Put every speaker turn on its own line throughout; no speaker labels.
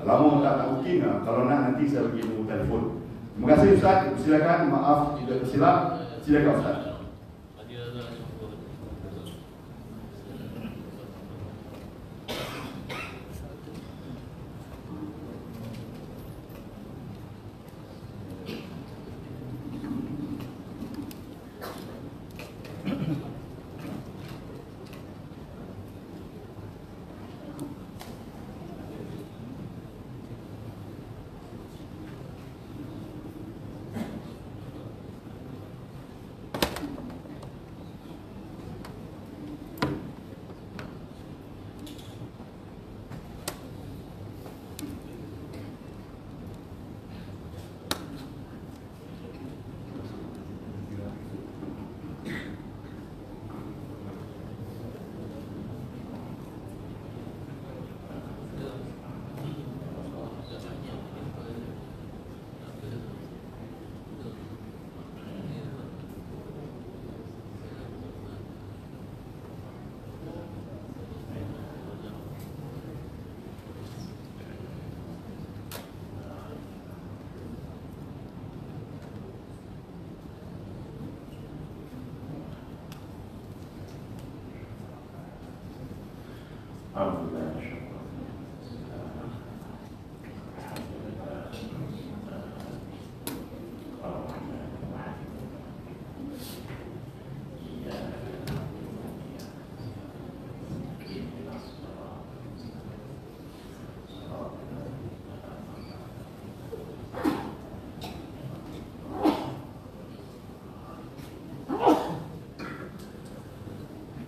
Lama tak booking, kalau nak nanti saya bagi nombor telefon. Terima kasih Ustaz, silakan. Maaf jika tersilap. Silakan Ustaz.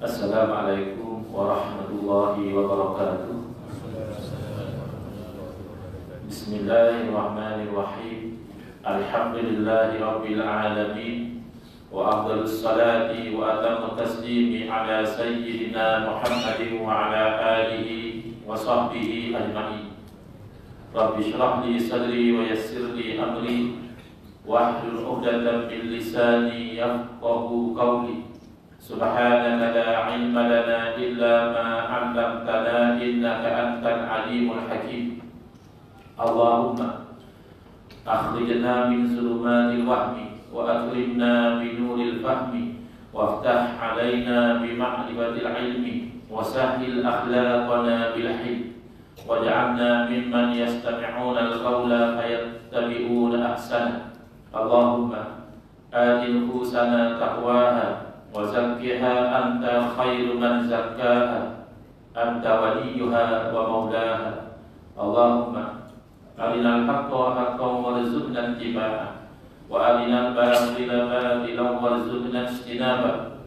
Assalamualaikum warahmatullahi wabarakatuh. Bismillahirrahmanirrahim. Alhamdulillahi rabbil alamin. Wa afdhalus salati wa atammu taslimi ala sayyidina Muhammadin wa ala alihi wa sahbihi ajma'in. Rabbi shrah li sadri wa yassir li amri wahlul 'uqdatam min lisani yafqahu qawli. Subhanaka la ilma lana illa ma 'allamtana innaka antal alimul hakim. Allahumma akhrijna min zulumatil wahmi wa akrimna bi nuril fahmi waftah 'alaina bi ma'rifatil ilmi wa sahhil akhlaqana bil hilm waj'alna mimman yastami'una al-qawla fayattabi'una ahsana. Allahumma ati nufusana taqwaha wa zakkiha anta khairu man zakkaha anta waliyuha wa maulaha. Allahumma arinal haqqa haqqan warzuqna ittiba'ah wa arinal batila batilan warzuqna ijtinabah.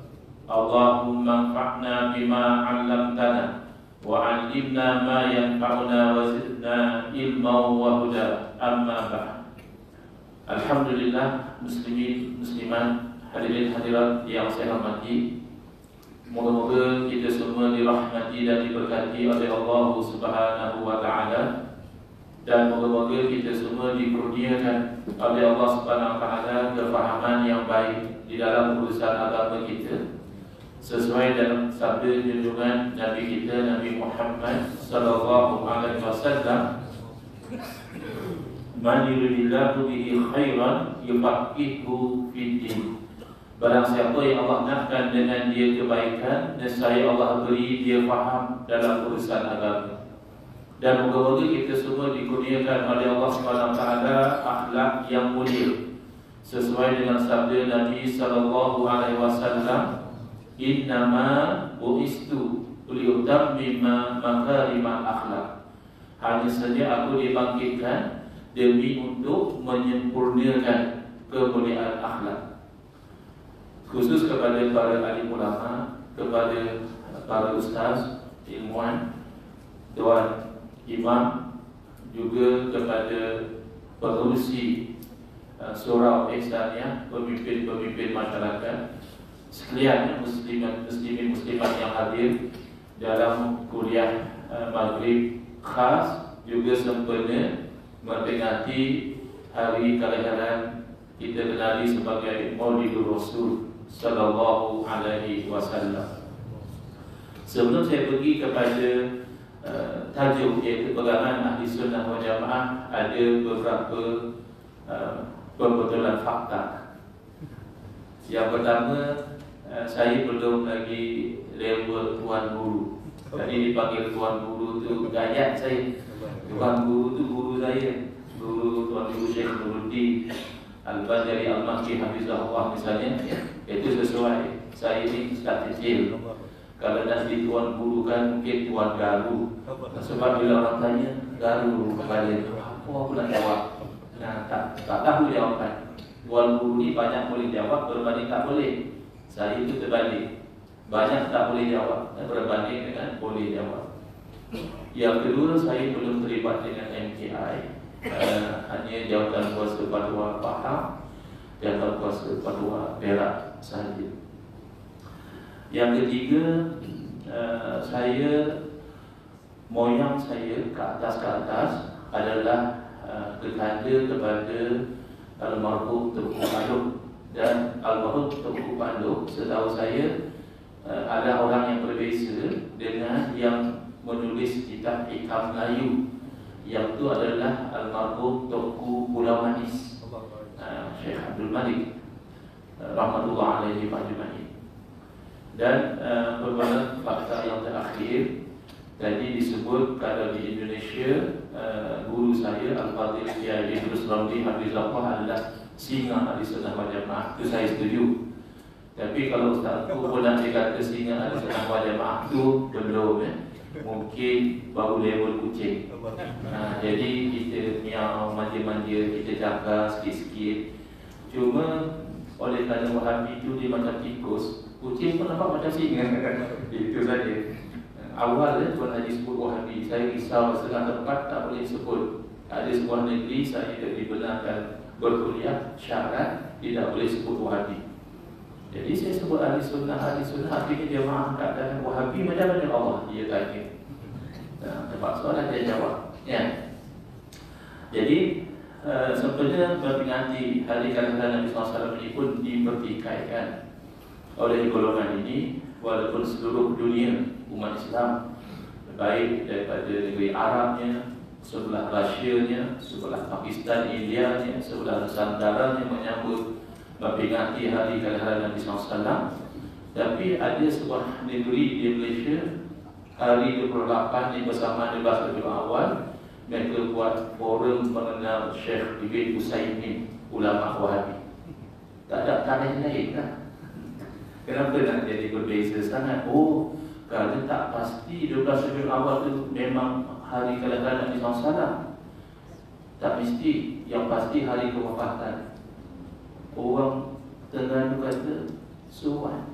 Allahumma anfa'na bima 'allamtana wa 'allimna ma yanfa'una wa zidna ilman wa huda. Amma ba'd. Alhamdulillah, muslimin muslimat, hadirin hadirat yang saya hormati, moga-moga kita semua dirahmati dan diberkati oleh Allah Subhanahu wa taala, dan moga-moga kita semua dikurniakan oleh Allah Subhanahu wa taala kefahaman yang baik di dalam urusan agama kita, sesuai dalam sabda junjungan Nabi kita Nabi Muhammad sallallahu alaihi wasallam, man yuridillahu bihi khairan yufaqihuhu fid-din. Barang siapa yang Allah nakkan dengan dia kebaikan, nescaya Allah beri dia faham dalam urusan agama. Dan moga-moga kita semua dikurniakan oleh Allah Subhanahu wa taala akhlak yang mulia, sesuai dengan sabda Nabi sallallahu alaihi wasallam, innama bu'istu liutammima makarimal akhlak. Hanya saja aku dibangkitkan demi untuk menyempurnakan kemuliaan akhlak. Khusus kepada para alim ulama, kepada para ustaz, ilmuwan, tuan imam, juga kepada pengurusi surau Ihsaniyah, pemimpin-pemimpin masyarakat sekalian, muslimin muslimat yang hadir dalam kuliah maghrib khas, juga sempena memperingati hari kelahiran kita kenali sebagai Maulidur Rasul sallallahu alaihi wasallam. Sebelum saya pergi kepada tajuk iaitu pegangan ahli sunnah wal jamaah ada beberapa pembetulan fakta. Yang pertama, saya belum lagi level tuan guru. Tadi dipanggil tuan guru tu gayat saya. Tuan guru tu guru saya, guru tuan guru Syekh Nuruddin Al-Badari Al-Makki Hafizahullah misalnya. Itu sesuai. Saya ni ustaz kecil. Kalau nak jadi tuan guru kan mungkin tuan garu. Sebab bila orang tanya garu kepada apa aku nak jawab. Nah, tak tahu jawapan. Tuan guru ni banyak boleh jawab berbanding tak boleh. Saya itu terbalik. Banyak tak boleh jawab berbanding dengan boleh jawab. Yang kedua, saya belum terlibat dengan MKI. Hanya jawatan kuasa Padua Pahang, jawatan kuasa Padua Perak sahaja. Yang ketiga, saya moyang saya ke atas adalah berkata kepada almarhum Tengku Panduk, dan almarhum Tengku Panduk setahu saya ada orang yang berbeza dengan yang menulis kitab Hikam Melayu, yang itu adalah almarhum Tengku Pulau Manis, Syekh Abdul Malik rahmatullah alaihi majma'in. Dan beberapa fakta yang terakhir tadi disebut kalau di Indonesia guru saya Al-Fadhil Kiai Idrus Ramli Hafizahullah adalah singa ahli sunnah wal jamaah. Itu saya setuju. Tapi kalau Ustaz tu pun nak dikata singa ahli sunnah wal jamaah tu belum mungkin baru level kucing. Jadi kita miau manja-manja, kita jaga sikit-sikit. Cuma oleh kerana Wahabi itu dia macam tikus, kucing pun nampak macam singa. Itu saja. Awal Tuan Haji sebut Wahabi, saya risau setengah tempat tak boleh sebut. Ada sebuah negeri saya dibenarkan berkuliah syarat tidak boleh sebut Wahabi. Jadi saya sebut ahli sunnah artinya jemaah keadaan Wahabi macam mana Allah dia tanya. Tempat soalan dia jawab. Ya. Jadi sebenarnya memperingati hari kelahiran Nabi SAW ini pun dipertikaikan oleh golongan ini, walaupun seluruh dunia umat Islam, baik daripada negeri Arabnya, sebelah Rusia-nya, sebelah Pakistan, India-nya, sebelah Nusantara-nya menyambut memperingati hari kelahiran Nabi SAW. Tapi ada sebuah negeri di Malaysia, hari 28 ni bersama 12 Rabiul Awal, mereka buat forum mengenal Syekh Ibn Usaimin, ulama Wahabi. Tak ada tarikh lain lah. Kenapa nak jadi berbeza sangat? Oh, kerana tak pasti 12 Rabiul Awal itu memang hari kelahiran Nabi SAW. Tak mesti. Yang pasti hari kewafatan. Orang Terengganu kata suat.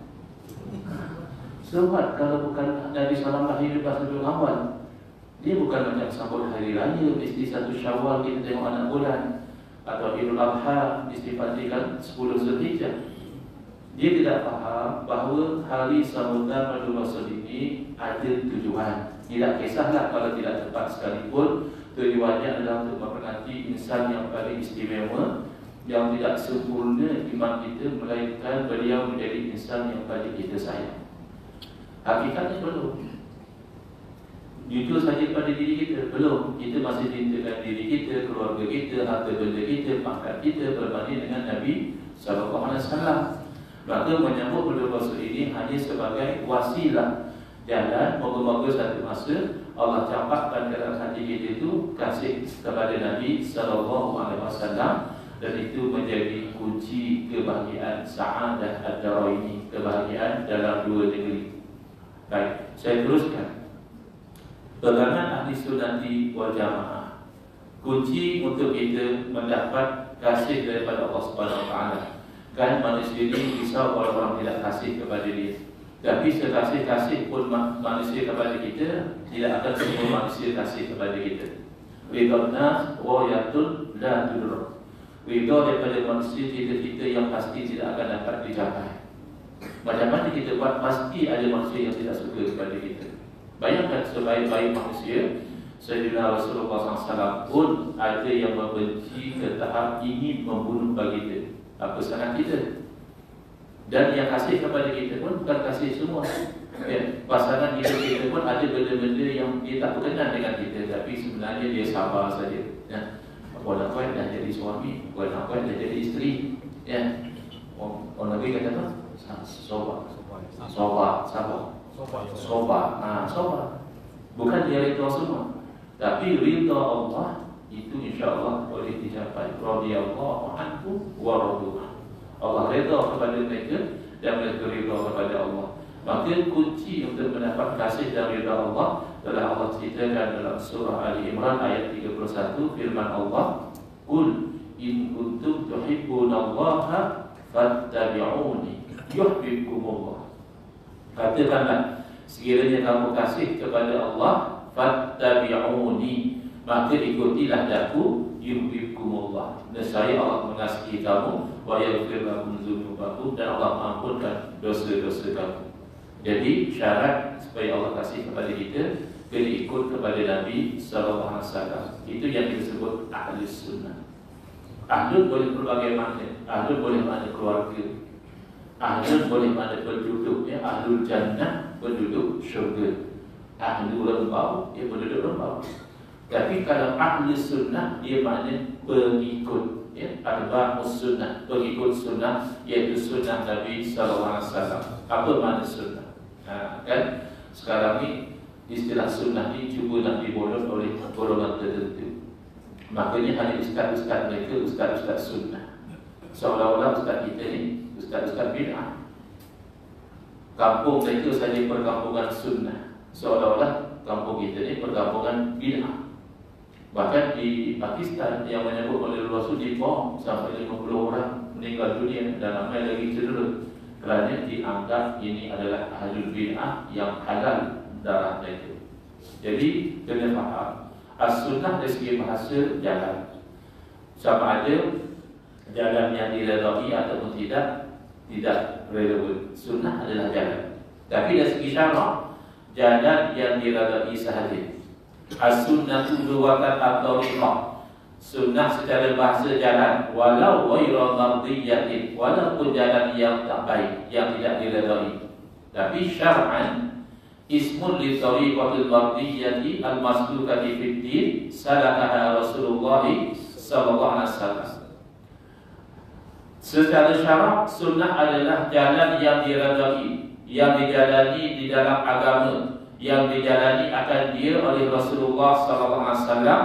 Suat kalau bukan Nabi SAW lahir 12 Rabiul Awal. Dia bukan macam sambut hari raya, mesti 1 Syawal kita tengok anak bulan, atau Idul Adha dipastikan 10 Zulhijjah. Dia tidak faham bahawa hari sambutan Ramadan Rasul ini ada tujuan. Tidak kisahlah kalau tidak tepat sekalipun, tujuannya adalah untuk memperingati insan yang paling istimewa, yang tidak sempurna iman kita, melainkan beliau menjadi insan yang paling kita sayang. Hakikatnya belum. Jujur saja pada diri kita, belum. Kita masih cintakan diri kita, keluarga kita, harta benda kita, pangkat kita berbanding dengan Nabi SAW. Maka menyambut bulan Rasul ini hanya sebagai wasilah jalan. Moga-moga satu masa Allah campakkan dalam hati kita itu kasih kepada Nabi SAW, dan itu menjadi kunci kebahagiaan sa'adah ad-daraini, kebahagiaan dalam dua negeri. Baik, saya teruskan. Pegangan ahli sunnati wal jamaah, kunci untuk kita mendapat kasih daripada Allah Subhanahu Wa Taala. Kan manusia ini risau kalau orang tidak kasih kepada dia. Tapi sekasih-kasih pun manusia kepada kita, tidak akan semua manusia kasih kepada kita. Ridha royatul la tudrak. Ridha daripada manusia kita yang pasti tidak akan dapat dicapai. Macam mana kita buat, pasti ada manusia yang tidak suka kepada kita. Bayangkan sebaik-baik manusia, Sayyidina Rasulullah SAW pun ada yang membenci ke tahap ingin membunuh baginda. Apa sangat kita? Dan yang kasih kepada kita pun bukan kasih semua. Ya, pasangan hidup kita pun ada benda-benda yang dia tak berkenan dengan kita, tapi sebenarnya dia sabar saja. Ya. Orang kuat dah jadi suami, orang kuat dah jadi isteri. Ya. Orang Nabi kata apa? Sabar. Bukan dia rida semua, tapi rida Allah itu insya-Allah boleh dicapai. Radhiyallahu anhu wa radu. Allah rida kepada mereka dan mereka rida kepada Allah. Maka kunci untuk mendapat kasih dan rida Allah adalah Allah ceritakan dalam surah Ali Imran ayat 31, firman Allah, "Qul in kuntum tuhibbunallaha fattabi'uni yuhibbukumullah." Katakanlah, sekiranya kamu kasih kepada Allah, fattabi'uni, maka ikutilah aku, yuhibbukumullah. Nescaya Allah mengasihi kamu, wa yaghfir lakum dzunubakum, dan Allah mengampunkan dosa-dosa kamu. Jadi syarat supaya Allah kasih kepada kita, kena ikut kepada Nabi sallallahu alaihi wasallam. Itu yang disebut ahli sunnah. Ahlul boleh berbagai makna. Ahlul boleh makna keluarga. Ahlul boleh makna penduduk, ya, ahlul jannah, penduduk syurga. Ahlul lembau, ya, penduduk lembau. Tapi kalau ahli sunnah, dia makna pengikut, ya, atba'us sunnah, pengikut sunnah, iaitu sunnah Nabi sallallahu alaihi wasallam. Apa makna sunnah? Kan sekarang ni istilah sunnah ni cuba nak dibolot oleh golongan tertentu. Makanya hanya ustaz-ustaz mereka ustaz-ustaz sunnah. Seolah-olah ustaz kita ni ustaz-ustaz bid'ah. Kampung mereka saja perkampungan sunnah. Seolah-olah kampung kita ni perkampungan bid'ah. Bahkan di Pakistan yang menyebut oleh Rasul dibom sampai 50 orang meninggal dunia dan ramai lagi cedera, kerana dianggap ini adalah ahlul bid'ah yang halal darah mereka. Jadi kena faham, as-sunnah dari segi bahasa jalan. Sama ada jalan yang diredai ataupun tidak relevan. Sunnah adalah jalan. Tapi dari segi syarak, jalan yang diredai sahaja. As-sunnatu luwatan atau riqah. Sunnah secara bahasa jalan, walau ghairu mardiyatin, walaupun jalan yang tak baik, yang tidak diredai. Tapi syar'an ismun li tariqatil mardiyati al-masdukati fid din salakaha Rasulullah sallallahu alaihi wasallam. Secara syarak, sunnah adalah jalan yang diredai, yang dijalani di dalam agama, yang dijalani akan dia oleh Rasulullah sallallahu alaihi wasallam,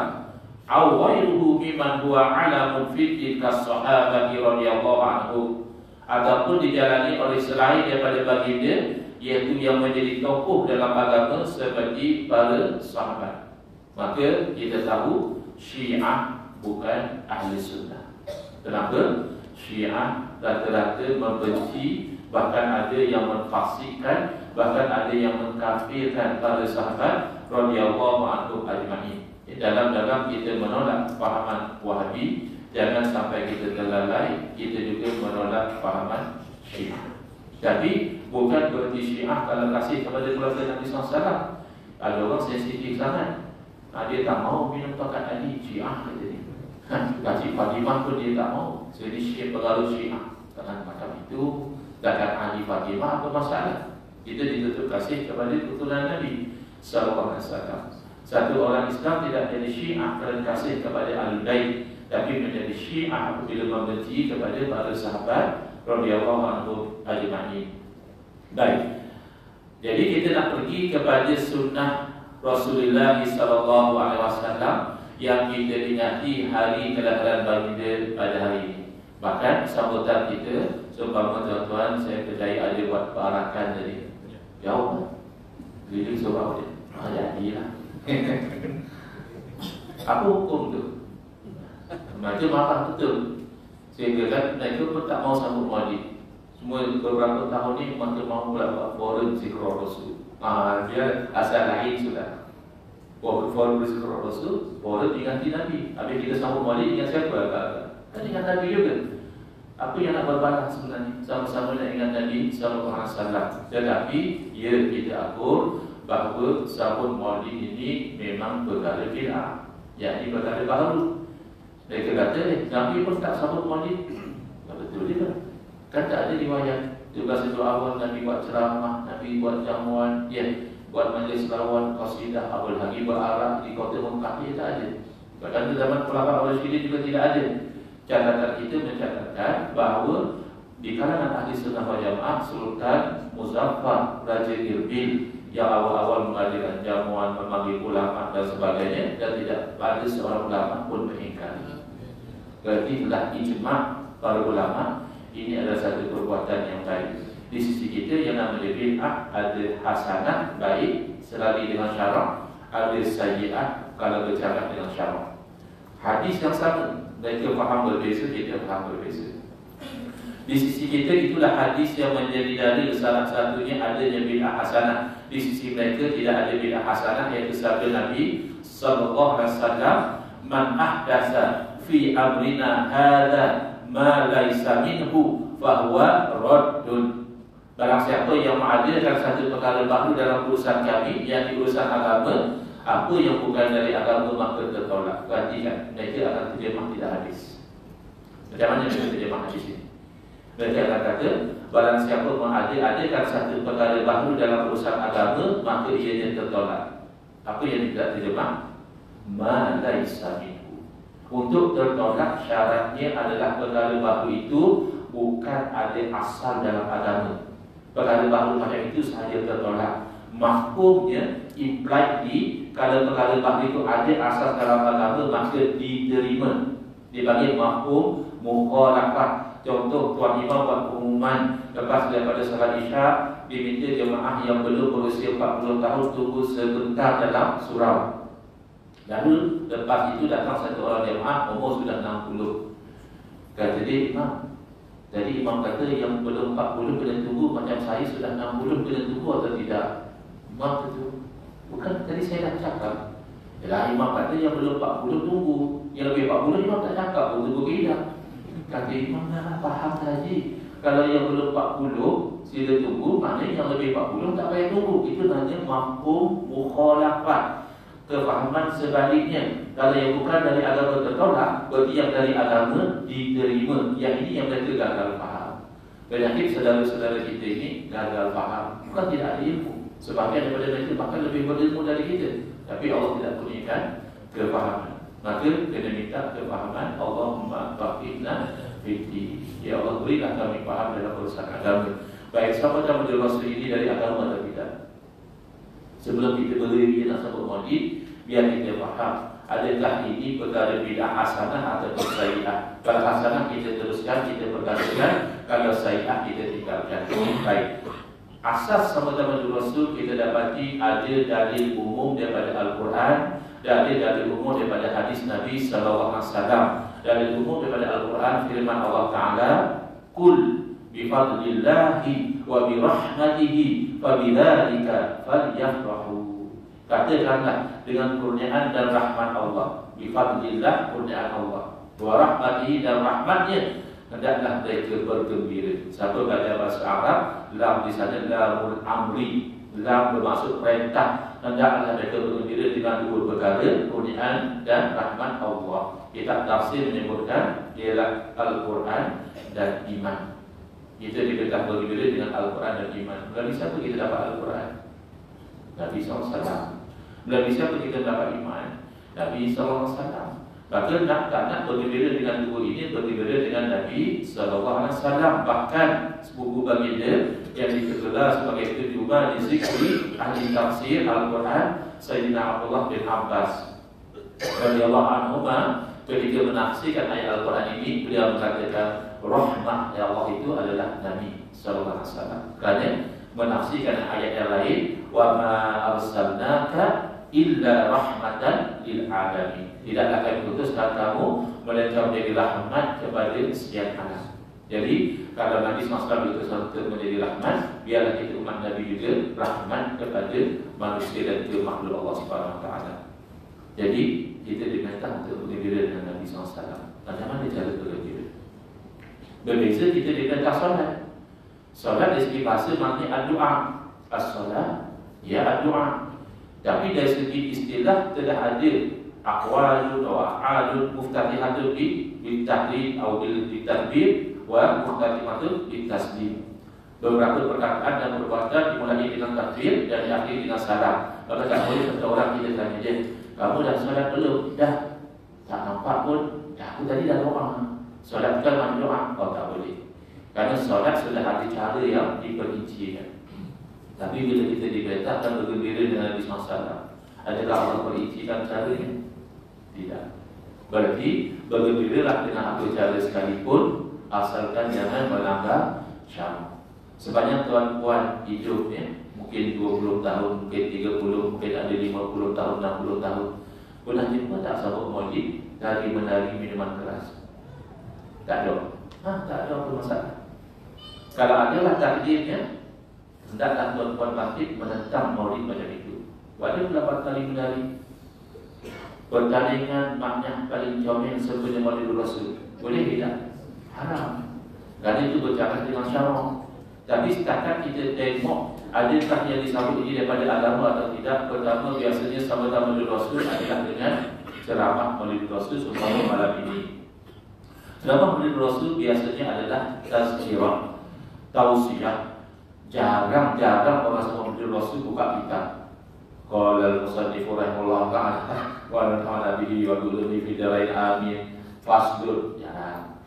aw ghairuhu mimman huwa alamun fi kas-sahabati radhiyallahu anhu, ataupun dijalani oleh selain daripada baginda, iaitu yang menjadi tokoh dalam agama seperti para sahabat. Maka kita tahu Syiah bukan ahli sunnah. Kenapa? Syiah rata-rata membenci, bahkan ada yang memfasikkan, bahkan ada yang mengkafirkan para sahabat radhiyallahu anhu ajma'in. Dalam kita menolak fahaman Wahabi, jangan sampai kita terlalai, kita juga menolak fahaman Syiah. Tapi bukan berarti Syiah kalau kasih kepada keluarga Nabi SAW. Ada orang sensitif sangat, dia tak mau minum tokat Ali, Syiah kata dia. Kasih Fatimah pun dia tak mau. Jadi Syiah pengaruh Syiah. Dengan macam itu, takkan Ali Fatimah apa masalah? Kita ditutup kasih kepada keturunan Nabi sallallahu alaihi wasallam. Satu orang Islam tidak menjadi Syiah kerana kasih kepada Ahlul-Bait, tapi menjadi Syiah apabila membenci kepada para sahabat radhiyallahu anhu ajma'in. Baik. Jadi kita nak pergi kepada sunnah Rasulullah sallallahu alaihi wasallam yang kita ingati hari kelahiran baginda pada hari ini. Bahkan sambutan kita, seumpama tuan-tuan, saya percaya ada buat perakan tadi. Jauh. Keliling surau dia. Jadilah. Apa hukum tu? Macam marah betul. Sehingga kan mereka pun tak mau sambut maulid. Semua beberapa tahun ni mereka mau pula buat forum zikrul rasul. Dia asal lain sudah. Forum zikrul rasul, forum diganti Nabi. Habis kita sambut maulid dengan siapa? Kan dengan Nabi juga. Apa yang nak berbalas sebenarnya? Sama-sama nak ingat Nabi sallallahu alaihi wasallam. Tetapi ya kita akur bahawa sambut maulid ini memang perkara bid'ah, yakni perkara baru. Mereka kata Nabi pun tak sambut maulid. Betul juga. Kan tak ada riwayat 13 Rabiul Awal Nabi buat ceramah, Nabi buat jamuan, buat majlis lawan, qasidah, Abdul Hakim berarak di kota Mekah, tak ada. Bahkan di zaman Khulafaur Rasyidin juga tidak ada. Catatan kita mencatatkan bahawa di kalangan ahli sunnah wal jamaah, Sultan Muzaffar Raja Irbil yang awal-awal mengadakan jamuan, memanggil ulama dan sebagainya, dan tidak ada seorang ulama pun mengingkari. Berarti telah ijma' para ulama ini adalah satu perbuatan yang baik. Di sisi kita yang namanya bid'ah ada hasanah baik selari dengan syarak, ada sayyi'ah kalau bercakap dengan syarak. Hadis yang sama, mereka faham berbeza, kita faham berbeza. Di sisi kita itulah hadis yang menjadi dalil salah satunya adanya bid'ah hasanah. Di sisi mereka tidak ada bid'ah hasanah, iaitu sabda Nabi sallallahu alaihi wasallam, "Man ahdatsa fi amrina hadza ma laisa minhu fahuwa raddun." Barang siapa yang mengadakan satu perkara baru dalam urusan kami, yang di urusan agama, apa yang bukan dari agama maka tertolak. Perhatikan, mereka akan terjemah tidak hadis. Macam mana mereka terjemah hadis ini? Mereka akan kata, barang siapa mengadakan satu perkara baru dalam urusan agama, maka ianya tertolak. Apa yang tidak terjemah? Ma laisa minhu. Untuk tertolak syaratnya adalah perkara baru itu bukan ada asal dalam agama. Perkara baru macam itu sahaja tertolak. Mahkumnya implied di kalau perkara baru itu ada asas dalam agama maka diterima. Dibagi mahkum mukhalafah. Contoh, Tuan Imam buat pengumuman lepas daripada salat Isya, diminta jemaah yang belum berusia 40 tahun tunggu sebentar dalam surau. Lalu lepas itu datang satu orang jemaah umur sudah 60. Kata dia, Imam, jadi Imam kata yang belum 40 kena tunggu, macam saya sudah 60 kena tunggu atau tidak? Imam kata, bukan tadi saya dah cakap. Yalah, Imam kata yang belum 40 tunggu, yang lebih 40 Imam tak cakap, tunggu tidak. Kata Imam, nak faham saja. Kalau yang belum 40 sila tunggu, maknanya yang lebih 40 tak payah tunggu. Itu namanya mafhum mukhalafah, kefahaman sebaliknya. Kalau yang bukan dari agama tertolak, berarti yang dari agama diterima. Yang ini yang mereka gagal faham. Penyakit saudara-saudara kita ini gagal faham, bukan tidak ada ilmu. Sebahagian daripada mereka bahkan lebih berilmu dari kita, tapi Allah tidak kurniakan kefahaman. Maka kena minta kefahaman. Allahumma faqihna fiddin. Ya Allah, berilah kami faham dalam urusan agama. Baik, siapa yang menjadi Rasul ini dari agama atau tidak? Sebelum kita berdiri nak sebut maulid, biar kita faham adakah ini perkara bid'ah hasanah atau sayyi'ah. Kalau hasanah kita teruskan, kita perkatakan. Kalau sayyi'ah kita tinggalkan. Baik, asas sama-sama Rasul kita dapati ada dalil umum daripada Al-Quran, dalil umum daripada hadis Nabi sallallahu alaihi wasallam. Dalil umum daripada Al-Quran firman Allah Taala, "Qul bi fadlillahi wa bi rahmatihi fa bidzalika falyafrahu." Katakanlah dengan kurniaan dan rahmat Allah. Bi fadlillah, kurniaan Allah. Wa rahmatihi, dan rahmatnya, hendaklah mereka bergembira. Siapa baca bahasa Arab, lam di sana lamul amri. Lam bermaksud perintah. Hendaklah mereka bergembira dengan dua perkara, kurniaan dan rahmat Allah. Kitab tafsir menyebutkan ialah Al-Quran dan iman. Kita dikatakan bergembira dengan Al-Quran dan iman. Melalui siapa kita dapat Al-Quran? Nabi SAW. Melalui siapa kita dapat iman? Nabi SAW. Maka tak nak bergembira dengan dua ini, bergembira dengan Nabi SAW. Bahkan sepupu baginda yang digelar sebagai terjemah di zikri ahli tafsir Al-Quran, Sayyidina Abdullah bin Abbas radhiyallahu anhu, ketika menafsirkan ayat Al-Quran ini, beliau mengatakan rahmah ya Allah itu adalah Nabi sallallahu alaihi wasallam. Kerana menafsirkan ayat yang lain, wa ma arsalnaka illa rahmatan lil alamin. Tidaklah kami utuskan kamu melainkan menjadi rahmat kepada sekian alam. Jadi kalau Nabi SAW itu untuk menjadi rahmat, biarlah kita umat Nabi juga rahmat kepada manusia dan ke makhluk Allah Subhanahu Wa Taala. Jadi kita diminta untuk bergembira dengan Nabi SAW. Macam mana cara bergembira? Berbeza kita diminta solat. Solat dari segi bahasa maknanya ad-du'a. As-solat ya ad-du'a. Tapi dari segi istilah telah ada aqwalun wa af'alun muftatihatun bi tahlil atau bil takbir wa muftatihatun bi taslim. Beberapa perkataan dan perbuatan dimulai dengan takbir dan diakhiri dengan salam. Maka tak boleh satu orang kita tanya dia, kamu dah solat belum? Dah. Tak nampak pun. Dah, aku tadi dah doa. Solat bukan mana doa? Oh, tak boleh. Karena solat sudah ada cara yang diperincikan. Tapi bila kita diperintahkan bergembira dengan Nabi SAW, adakah Allah perincikan caranya? Tidak. Berarti bergembiralah dengan apa cara sekalipun, asalkan jangan melanggar syarat. Sebanyak tuan-puan hidupnya, mungkin 20 tahun, mungkin 30, mungkin ada 50 tahun, 60 tahun, pernah jumpa tak sahabat maulid dari menari minuman keras? Tak ada. Tak ada apa masalah. Kalau adalah takdirnya, hendaklah tuan-puan bangkit menentang maulid macam itu. Walaupun 8 kali menari, pertandingan maknya paling comel sebenarnya maulid Rasul, boleh tidak? Haram. Kerana itu bercakap dengan syarak. Tapi setakat kita tengok adakah yang disambut ini daripada agama atau tidak. Pertama, biasanya sama-sama Maulid Rasul adalah dengan ceramah Maulid Rasul supaya malam ini. Ceramah Maulid Rasul biasanya adalah tazkirah, tausiah. Jarang-jarang orang sama Maulid Rasul buka kitab. Qala al-musannif rahimahullah ta'ala wa nafa'ana bihi wa bi'ulumi fi darain amin. Fasdul, jarang.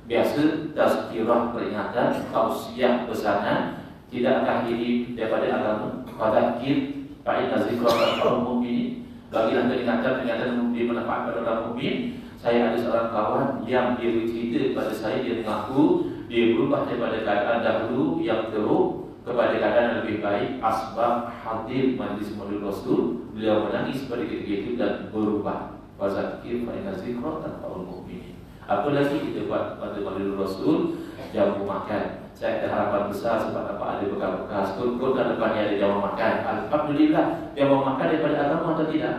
Biasa tazkirah, peringatan, tausiah, pesanan tidak akan diri daripada agama. Fadzakir fa inna dzikra tanfa'ul mu'minin. Bagilah peringatan yang bermanfaat pada orang mukmin. Saya ada seorang kawan yang dia bercerita kepada saya, dia mengaku dia berubah daripada keadaan dahulu yang teruk kepada keadaan yang lebih baik asbab hadir majlis Maulid Rasul. Beliau menangis pada ketika itu dan berubah. Fadzakir fa inna dzikra tanfa'ul mu'minin. Apa lagi kita buat pada Maulid Rasul? Jamu makan. Saya ada harapan besar sebab dapat ada bekas-bekas turut dan depan ni ada jamu makan. Alhamdulillah, jamu makan daripada agama atau tidak?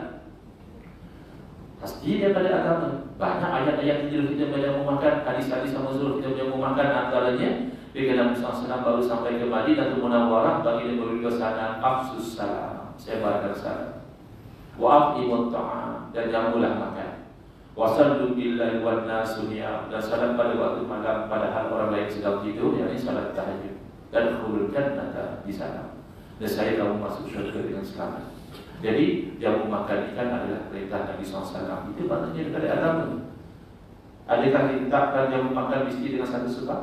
Pasti daripada agama. Banyak ayat-ayat kita berjamu makan, hadis-hadis sama suruh kita berjamu makan. Antaranya Nabi SAW baru sampai ke Madinah Munawwarah, bagi dia beri kesanan afsus salam, sebarkan salam, wa aqimut ta'am, dan jamulah makan. Wasallu billahi wan nasu niyam, dan salat pada waktu malam padahal orang lain sedang tidur, yakni salat tahajud. Dan khululkan nata di sana. Dan saya kamu masuk syurga dengan selamat. Jadi jamu makan ikan adalah perintah Nabi SAW. Itu maknanya daripada agama. Adakah ditetapkan jamu makan mesti dengan satu sebab?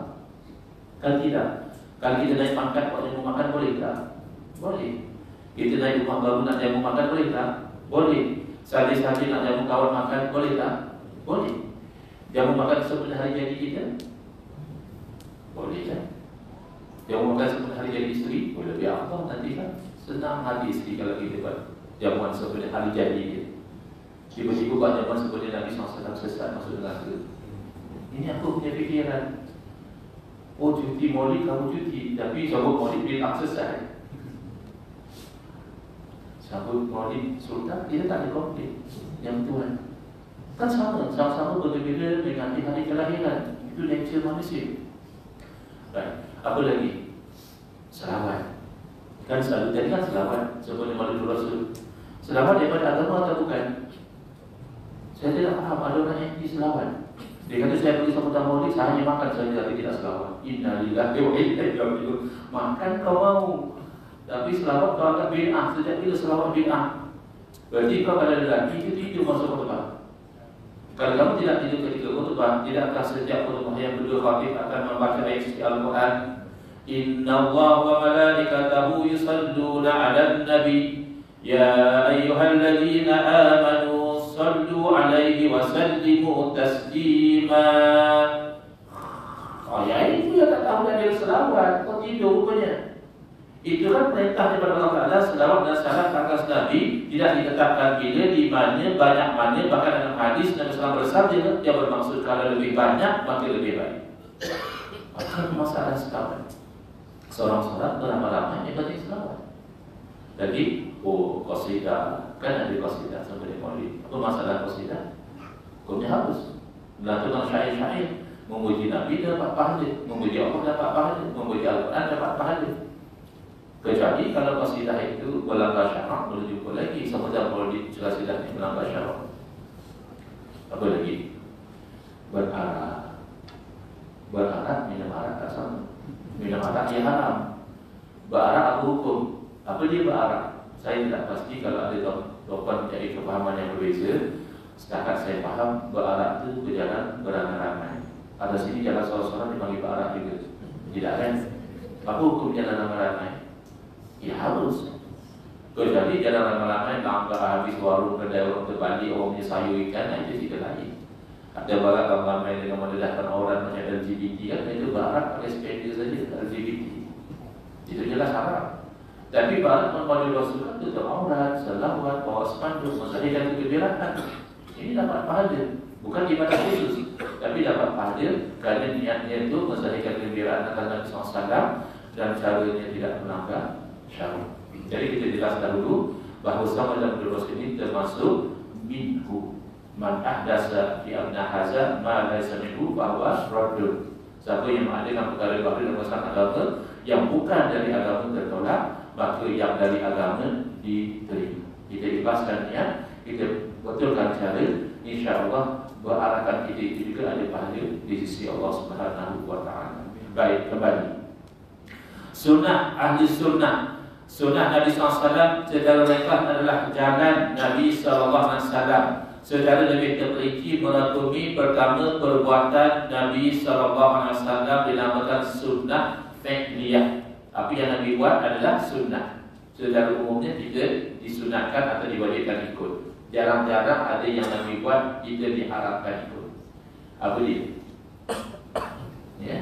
Kan tidak. Kalau kita naik pangkat buat jamu makan boleh tak? Boleh. Kita naik rumah baru nak jamu makan boleh tak? Boleh. Sahaja-sahaja nak jamu kawan makan boleh tak? Boleh. Jamu makan sebelum hari jadi kita? Boleh kan? Jamu makan sebelum hari jadi isteri? Boleh. Ya Allah, nanti kan senang hati isteri kalau kita buat jamuan sebelum hari jadi dia. Tiba-tiba buat jamuan sebelum Nabi SAW sesat masuk neraka. Ini aku punya fikiran. Oh, cuti maulid kamu cuti, tapi sambut maulid bila tak sesat. Sambut maulid sultan, dia tak ada komplain. Yang tuan kan sama-sama bergembira dengan hari kelahiran. Itu nature manusia. Baik, apa lagi? Selawat. Kan selalu jadi kan selawat sebelum Maulid Rasul. Selawat daripada agama atau bukan? Saya tidak faham ada orang yang selawat. Dia kata saya pergi sambutan maulid, saya hanya makan saja tapi tidak selawat. Innalillahi wa inna ilaihi raji'un. Makan kau mau, tapi selawat kau agak bid'ah. Sejak bila selawat bid'ah? Berarti kau kalau lelaki itu tidur masuk khutbah. Kalau kamu tidak tidur ketika khutbah, tidakkah sejak khutbah yang kedua khatib akan membaca ayat suci Al-Quran? Inna Allah wa malaikatahu yusalluna 'alan nabi ya ayyuhalladzina amanu sallu 'alaihi wa sallimu taslima. Oh ya, itu yang tak tahu dia selawat, kau tidur rupanya. Itu kan perintah daripada Allah Ta'ala. Selawat dan salam atas Nabi tidak ditetapkan bila, di mana, banyak mana. Bahkan dalam hadis Nabi SAW bersabda, dia bermaksud kalau lebih banyak maka lebih baik. Maka masalah selawat. Seorang salat berlama-lama dia baca selawat. Jadi, qasidah, kan ada qasidah sebagai maulid. Apa masalah qasidah? Hukumnya harus melantunkan syair-syair, memuji Nabi dapat pahala, memuji Allah dapat pahala, memuji Al-Quran dapat pahala. Kecuali kalau qasidah itu melanggar syarak, boleh jumpa lagi sama dalam maulid qasidah ini melanggar syarak. Apa lagi? Berarak minum arak tak sama. Minum arak dia haram. Berarak apa hukum? Apa dia berarak? Saya tidak pasti, kalau ada tuan-tuan mencari kefahaman yang berbeza. Setakat saya faham, berarak itu berjalan beramai-ramai. Ada sini jalan seorang-seorang dipanggil berarak juga. Tidak kan? Apa hukum jalan ramai-ramai? Ya harus. Kecuali jalan ramai-ramai, langkah habis warung, kedai orang terbalik, orang punya sayur ikan, itu tidak lain. Ada barat ramai dengan mendedahkan orang macam LGBT kan, itu barat pakai sepeda saja LGBT. Itu jelas haram. Tapi barat mengkondil Rasulullah itu aurat, selawat, bawa spanduk, mensahihkan kegembiraan. Ini dapat pahala, bukan ibadah khusus, tapi dapat pahala kerana niatnya itu mensahihkan kegembiraan atas Nabi SAW dan caranya tidak melanggar syariat. Jadi kita jelaskan dulu bahawa sama dalam berdoa ini termasuk minhu. Man ahdasa fi amna haza ma laysa minhu bahwa radul. Siapa yang mengadakan perkara baru dalam masalah agama yang bukan dari agama tertolak, maka yang dari agama diterima. Kita ikhlaskan niat, kita betulkan cara, insya-Allah berarakan kita itu juga ada pahala di sisi Allah Subhanahu wa taala. Baik, kembali. Sunnah ahli sunnah. Sunnah Nabi SAW secara ringkas adalah jalan Nabi SAW. Secara lebih terperinci merangkumi pertama perbuatan Nabi SAW dinamakan sunnah fi'liyah. Apa yang Nabi buat adalah sunnah. Secara umumnya kita disunatkan atau diwajibkan ikut. Jarang-jarang ada yang Nabi buat kita diharapkan ikut. Apa dia? Ya.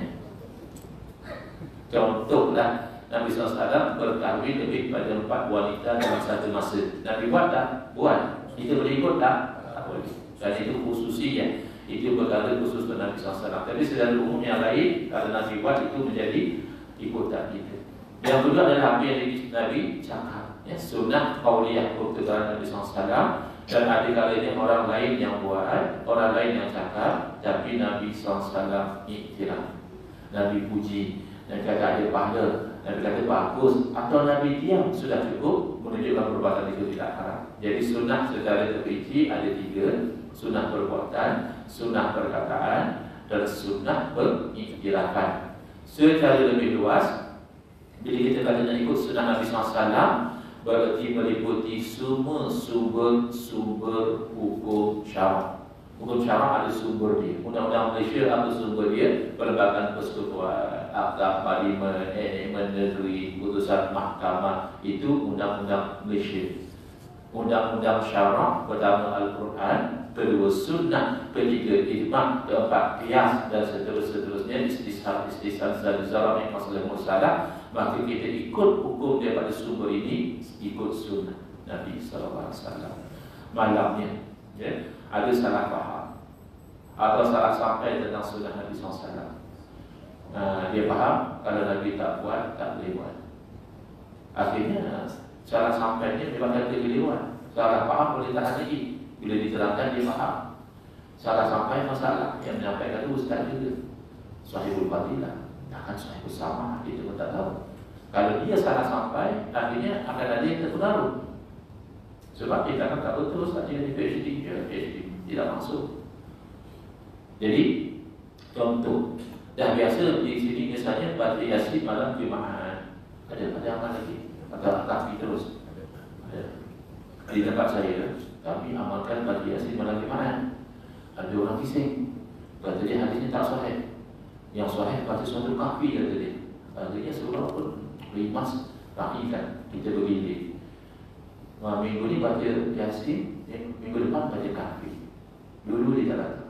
Contohlah Nabi SAW berkahwin lebih pada 4 wanita dalam satu masa. Nabi buat tak? Buat. Kita boleh ikut tak? Tak boleh. Dan itu khususnya. Itu perkara khusus untuk Nabi SAW. Tapi secara umum yang lain, kalau Nabi buat itu menjadi ikutan kita. Yang kedua adalah apa yang Nabi cakap. Ya, sunnah qauliyah perkataan Nabi SAW. Dan ada kalanya orang lain yang buat, orang lain yang cakap, tapi Nabi SAW iktiraf. Nabi puji dan kata ada pahala. Nabi kata bagus, atau Nabi diam sudah cukup menunjukkan perbuatan itu tidak haram. Jadi sunnah secara terperinci ada 3: sunnah perbuatan, sunnah perkataan, dan sunnah pengiktirafan. Secara lebih luas, bila kita kata nak ikut sunnah Nabi SAW, berarti meliputi semua sumber hukum syarak. Hukum syarak ada sumber dia. Undang-undang Malaysia apa sumber dia? Perlembagaan persekutuan, akta parlimen, enakmen negeri, putusan mahkamah. Itu undang-undang Malaysia. Undang-undang syarak pertama Al-Quran, kedua sunnah, ketiga ijma', keempat qiyas dan seterusnya istisal zalzal yang masalah musalah. Maka kita ikut hukum daripada sumber ini, ikut sunnah Nabi SAW. Malamnya, ya, ada salah faham atau salah sampai tentang sunnah Nabi SAW. Dia faham kalau Nabi tak buat, tak boleh buat. Akhirnya salah sampainya menyebabkan kekeliruan. Salah faham boleh tahan lagi. Bila diterangkan dia faham. Salah sampai masalah yang menyampaikan itu ustaz juga. Sahihul Fadilah. Takkan sahihul sama, kita pun tak tahu. Kalau dia salah sampai, akhirnya akan ada yang terpengaruh. Sebab dia akan tak betul ustaz dia di PhD, tidak masuk. Jadi contoh, dah biasa di sini misalnya baca Yasin malam Jumaat. Ada amal lagi atau kaki terus. Di tempat saya, kami amalkan baca Yasin malam Jumaat. Ada orang bising, kata dia hadisnya tak sahih. Yang sahih baca suatu kahfi, kata dia. Artinya surah pun rimas rahikan kita begini. Minggu ni baca Yasin, minggu depan baca kahfi. Dulu dia tak datang.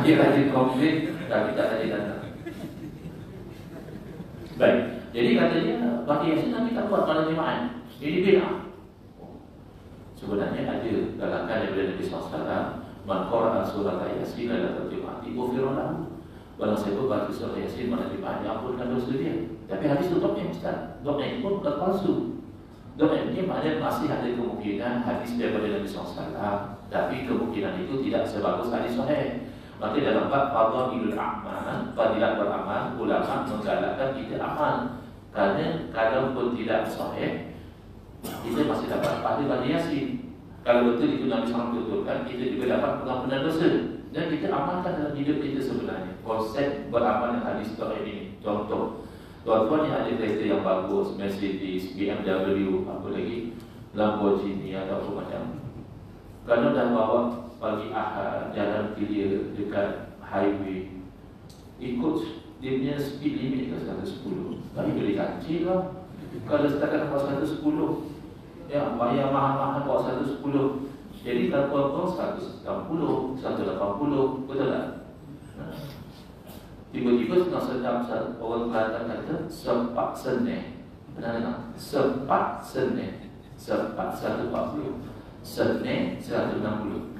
Dia rajin komplain, tapi tak rajin datang. Baik, jadi katanya baca Yasin Nabi tak buat malam Jumaat. Ini bid'ah. Sebenarnya ada galakan daripada Nabi SAW. Man qara'a surah Yasin adalah terjemah ghufira lahu. Barang siapa baca surah Yasin malam Jumaat, diampunkan dosa dia. Tapi hadis itu doknya Ustaz. Doknya itu pun bukan palsu. Doknya ini maknanya masih ada kemungkinan hadis daripada Nabi SAW. Tapi kemungkinan itu tidak sebagus hadis sahih. Maka dalam bab fadhailul a'mal, fadilat beramal, ulama menggalakkan kita amal. Kerana kalau pun tidak sahih, kita masih dapat pahala baca Yasin. Kalau betul itu Nabi SAW betulkan, kita juga dapat pengampunan dosa. Dan kita amalkan dalam hidup kita sebenarnya. Konsep beramal yang hadis sahih ini. Contoh, Tuan-tuan yang ada kereta yang bagus, Mercedes, BMW, apa lagi, Lamborghini atau apa macam, kalau dah bawa pagi Ahad jalan clear dekat highway, ikut dia punya speed limit ke 110, tapi boleh kancil lah. Kalau setakat bawa 110, ya bayar mahal-mahal bawa 110. Jadi kalau kau 160, 180, betul tak? Tiba-tiba nak sedap orang Kelantan kata sepak seneh. Benar tak? Sepak seneh. Sepak 140, seneh 160.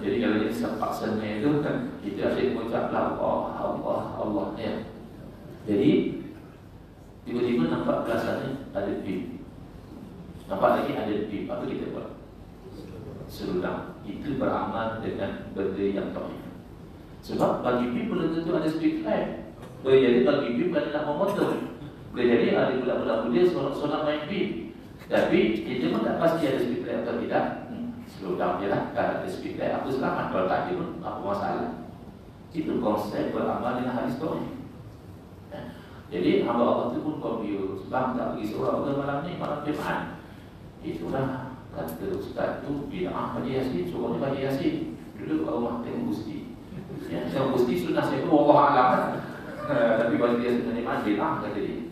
Jadi kalau dia sepak seneh itu kan kita asyik mengucap Allah, Allah, Allah ya. Jadi tiba-tiba nampak belasannya ada bib. Nampak lagi ada bib. Apa kita buat? Serulang. Itu beramal dengan benda yang tauhid. Sebab bagi bib belum tentu ada speed limit. Boleh jadi bagi bib bukan nak memotor. Boleh jadi ada budak-budak muda solat main bib. Tapi dia pun tak pasti ada speed limit atau tidak. Slow down je lah. Kalau ada speed limit aku selamat. Kalau tak ada pun apa masalah. Itu konsep beramal dengan hadis tauhid. Jadi hamba Allah itu pun confused. Bang tak pergi surau ke malam ni, malam Jumaat. Itulah kata Ustaz tu bid'ah baca Yasin, suruhnya baca Yasin. Dulu Allah tengok Gusti. Ya, tengok Gusti sunnah saya tu Allah alam. Tapi baca Yasin ni mana bid'ah kata dia.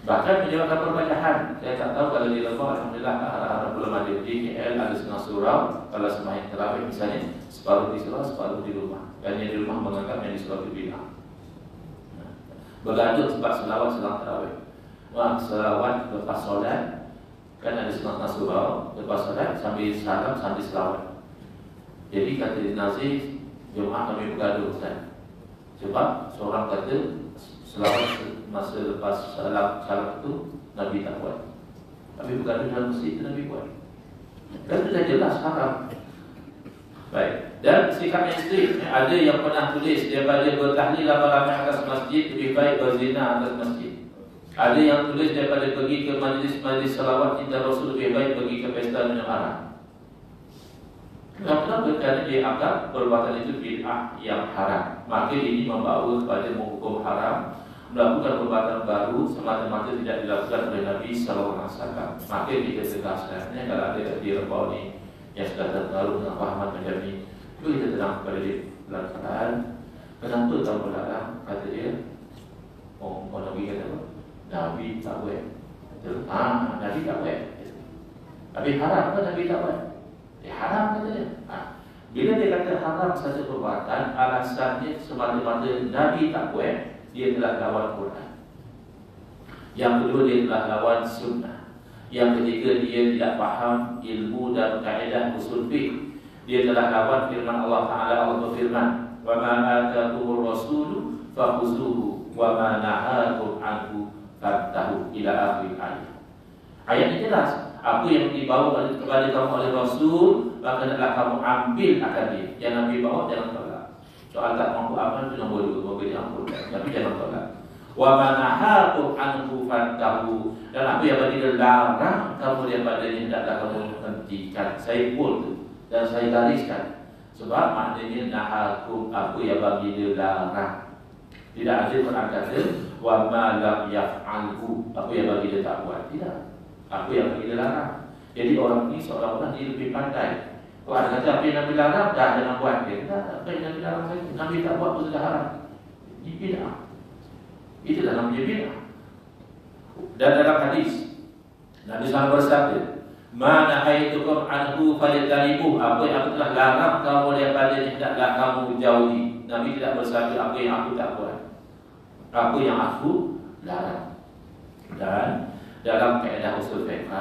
Bahkan menyebabkan perpecahan. Saya tak tahu kalau di Lebah, alhamdulillah arah-arah belum ada di KL ada setengah surau. Kalau sembahyang tarawih misalnya separuh di surau, separuh di rumah. Dan yang di rumah menganggap yang di surau itu bid'ah. Bergaduh sebab selawat selang tarawih. Wah, selawat lepas solat kan ada setengah surau, lepas solat sambil salam sambil selawat. Jadi kata Nazir, Jumaat kami bergaduh Ustaz. Sebab seorang kata selawat masa lepas salam itu Nabi tak buat. Tapi bergaduh dalam masjid itu Nabi buat. Dan sudah jelas haram. Baik. Dan sikap yang ekstrim, ada yang pernah tulis daripada bertahlil ramai-ramai atas masjid lebih baik berzina atas masjid. Ada yang tulis daripada pergi ke majlis-majlis salawat cinta Rasul lebih baik pergi ke pesta minum arak. Kenapa? Kerana dia anggap perbuatan itu bid'ah yang haram. Maka ini membawa kepada menghukum haram melakukan perbuatan baru semata-mata tidak dilakukan oleh Nabi SAW. Maka kita tegaskan, kalau ada di Rebau ni yang sudah terpengaruh dengan pahaman macam ni, cuba kita terang kepada dia pelaksanaan. Kenapa kamu larang? Kata dia, Nabi kata apa? Nabi tak buat. Nabi tak buat. Tapi haram kan Nabi tak buat? Haram kata dia. Bila dia kata haram satu perbuatan, alasannya semata-mata Nabi tak buat, dia telah lawan Quran. Yang kedua, dia telah lawan sunnah. Yang ketiga, dia tidak faham ilmu dan kaedah usul fiqh. Dia telah lawan firman Allah Ta'ala. Allah berfirman, "Wa ma atakumur rasulu fakhuzuhu wa ma nahakum anhu fantahu." Ila akhir ayat. Ayat ini jelas. Apa yang dibawa kepada kamu oleh Rasul, maka hendaklah kamu ambil akan dia. Yang Nabi bawa, jangan tolak. Soal tak mampu amal itu nombor 2, moga diampunkan. Tapi jangan tolak. Wa ma nahakum anhu fantahu. Dan apa yang bagi dilarang kamu daripadanya, hendaklah kamu hentikan. Saya pun dan saya gariskan. Sebab maknanya nahakum, apa yang bagi dilarang. Tidak ada Quran kata wa ma lam yaf'alhu, apa yang bagi dia tak buat. Tidak. Apa yang bagi dilarang. Jadi orang ini seolah-olah dia lebih pandai. Kalau ada kata apa yang Nabi larang, dah jangan buat dia. Apa yang Nabi larang saja, Nabi tak buat pun sudah haram. Ini bid'ah. Itulah namanya bid'ah. Dan dalam hadis Nabi SAW bersabda, "Ma nahaitukum anhu falyajtanibuh." Apa yang aku telah larang kamu daripadanya, hendaklah kamu jauhi. Nabi tidak bersabda apa yang aku tak buat, apa yang aku larang. Dan dalam kaedah usul fiqh,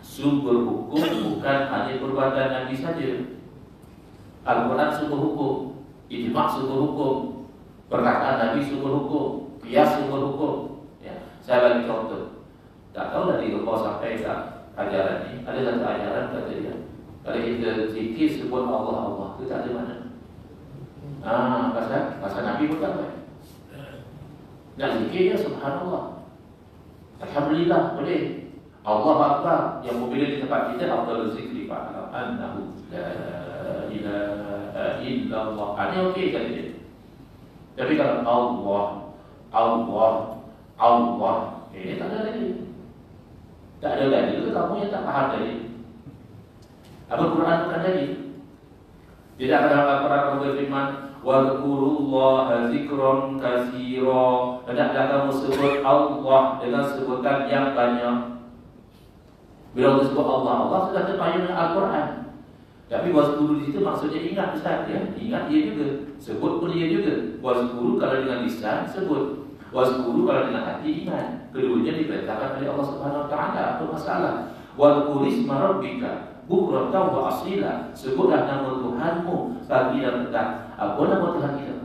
sumber hukum bukan hanya perbuatan Nabi saja. Al-Quran sumber hukum, ijma' sumber hukum, perkataan Nabi sumber hukum, qiyas sumber hukum. Ya, saya bagi contoh. Tak tahu dari Rebau sampai ke ajaran ini. Ada satu ajaran kata dia, kalau kita zikir sebut Allah, Allah itu tak ada mana. Pasal Nabi pun tak baik. Nak zikir ya subhanallah, alhamdulillah boleh. Allah Akbar yang bila di tempat kita afdalul zikri fa'lam annahu la ilaha illallah. Ini okey kata dia. Tapi kalau Allah Allah. Ini tak ada lagi. Tak ada lagi. Itu kamu yang tak faham tadi. Apa Quran bukan lagi? Tidak ada Al-Quran berfirman Wadkurullaha zikron katsira. Hendaklah kamu sebut Allah dengan sebutan yang banyak. Bila kita sebut Allah, Allah sudah terpayung dengan Al-Quran. Tapi wazkuru di situ maksudnya ingat Ustaz ya. Ingat dia juga. Sebut pun dia juga. Wazkuru kalau dengan lisan sebut. Wazkuru kalau dengan hati ingat. Keduanya diperintahkan oleh Allah Subhanahu wa taala. Apa masalah? Wadhkur isma rabbika bukratan wa asila. Sebutlah nama Tuhanmu pagi dan petang. Apa nama Tuhan kita?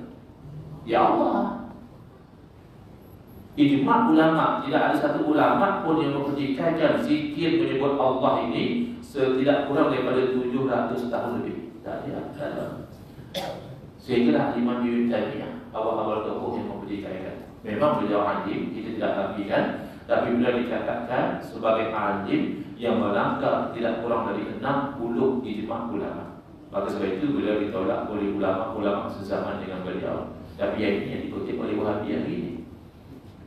Ya Allah. Ijma' ulama, tidak ada satu ulama pun yang mempertikaikan zikir menyebut Allah ini setidak kurang daripada 700 tahun lebih. Tak ada. Sehingga Imam Ibn Taymiyah awal-awal tokoh yang mempertikaikan. Memang beliau alim, kita tidak nafikan, tapi bila dikatakan sebagai alim yang melangkah tidak kurang dari 60 ijma' ulama. Maka sebab itu beliau ditolak oleh ulama-ulama sezaman dengan beliau. Tapi yang ini yang dikutip oleh Wahabi hari ini.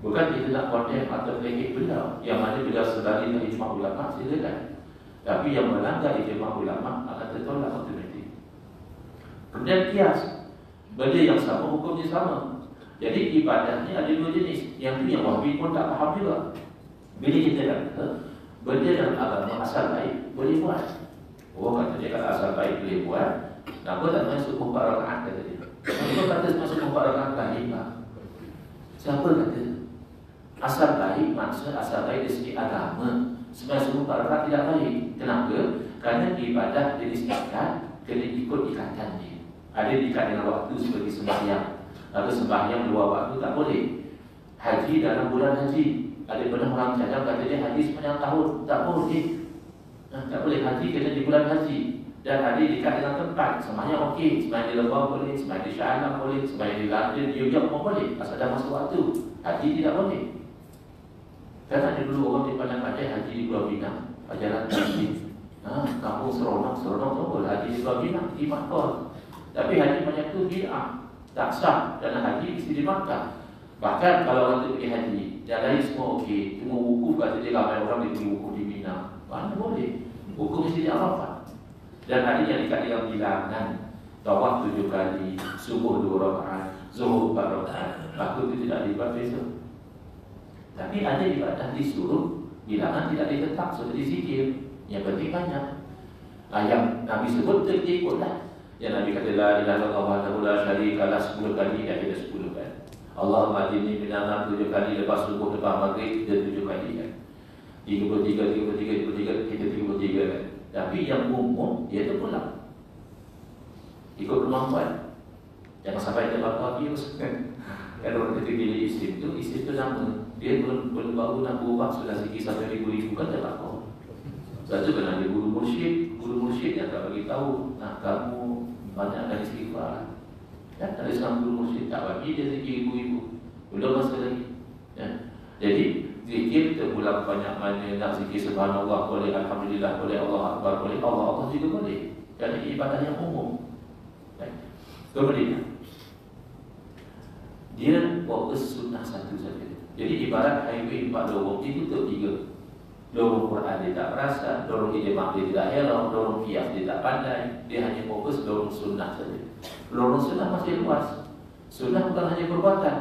Bukan kita nak konten atau pelekik beliau. Yang mana beliau sebagai ijma' ulama, silakan. Tapi yang melanggar ijma' ulama akan tertolak automatik. Kemudian kias, benda yang sama, hukumnya sama. Jadi ibadahnya ada dua jenis. Yang tu yang Wahabi pun tak faham juga. Bila kita kata benda dalam agama asal baik boleh buat. Oh kata dia kalau asal baik boleh buat. Kenapa tak masuk 4 rakaat kata dia? Kenapa kata masuk 4 rakaat baik tak? Siapa kata? Asal baik maksud asal baik dari segi agama. Sebenarnya 4 rakaat tidak baik. Kenapa? Kerana ibadah jenis ikat kena ikut ikatan dia. Ada diikat dengan waktu seperti sembahyang. Lalu sembahyang 2 waktu tak boleh. Haji dalam bulan haji. Ada pernah orang cadang kata dia haji sepanjang tahun. Tak boleh. Tak boleh haji kena di bulan haji. Dan haji diikat dengan tempat. Sembahyang okey. Sembahyang di Lebah boleh. Sembahyang di Shah Alam boleh. Sembahyang di London, New York pun boleh. Asal dah masuk waktu. Haji tidak boleh. Kan ada dulu orang di pandai-pandai haji di Pulau Pinang. Jalan haji. Kampung seronok boleh haji di Pulau Pinang. Di Makkah. Tapi haji macam tu bid'ah. Tak sah. Dan haji mesti di Makkah. Bahkan kalau orang tu pergi haji, yang lain semua okey. Cuma wukuf kata dia ramai orang dia pergi wukuf di Mina. Mana boleh? Wukuf mesti di Arafah. Dan ada yang dekat dengan bilangan. Tawaf 7 kali, subuh 2 rakaat, zuhur 4 rakaat. Waktu itu tidak dibuat besok. Tapi ada ibadah disuruh bilangan tidak ditetap seperti zikir. Yang penting banyak. Yang Nabi sebut itu ikutlah. Yang Nabi kata la ilaha illallah la syarika lah 10 kali, dia ada 10 kan. Allahumma adini minana 7 kali, lepas subuh, lepas maghrib kita 7 kali kan. 33 kita 33 kan. Tapi yang umum dia tu pulang. Ikut kemampuan. Jangan sampai terbakar virus kan. Kalau orang kata bila isteri tu nama. Dia baru nak berubah sudah sikit sampai ribu-ribu kan terbakar. Sebab tu kena ada guru mursyid yang tak bagi tahu. Nah kamu banyakkan istighfar. Dan ada seorang guru mursyid tak bagi dia zikir ribu-ribu. Belum masa lagi. Ya. Jadi zikir terpulang banyak mana. Nak zikir subhanallah boleh, alhamdulillah boleh, Allah akbar boleh, Allah juga boleh. Kerana ibadah yang umum. Kemudian dia fokus sunnah satu saja. Jadi ibarat highway 4 lorong ditutup 3. Lorong Quran dia tak perasan, lorong ijma' dia tidak helak, lorong qiyas dia tak pandai. Dia hanya fokus lorong sunnah saja. Lorong sunnah masih luas. Sunnah bukan hanya perbuatan.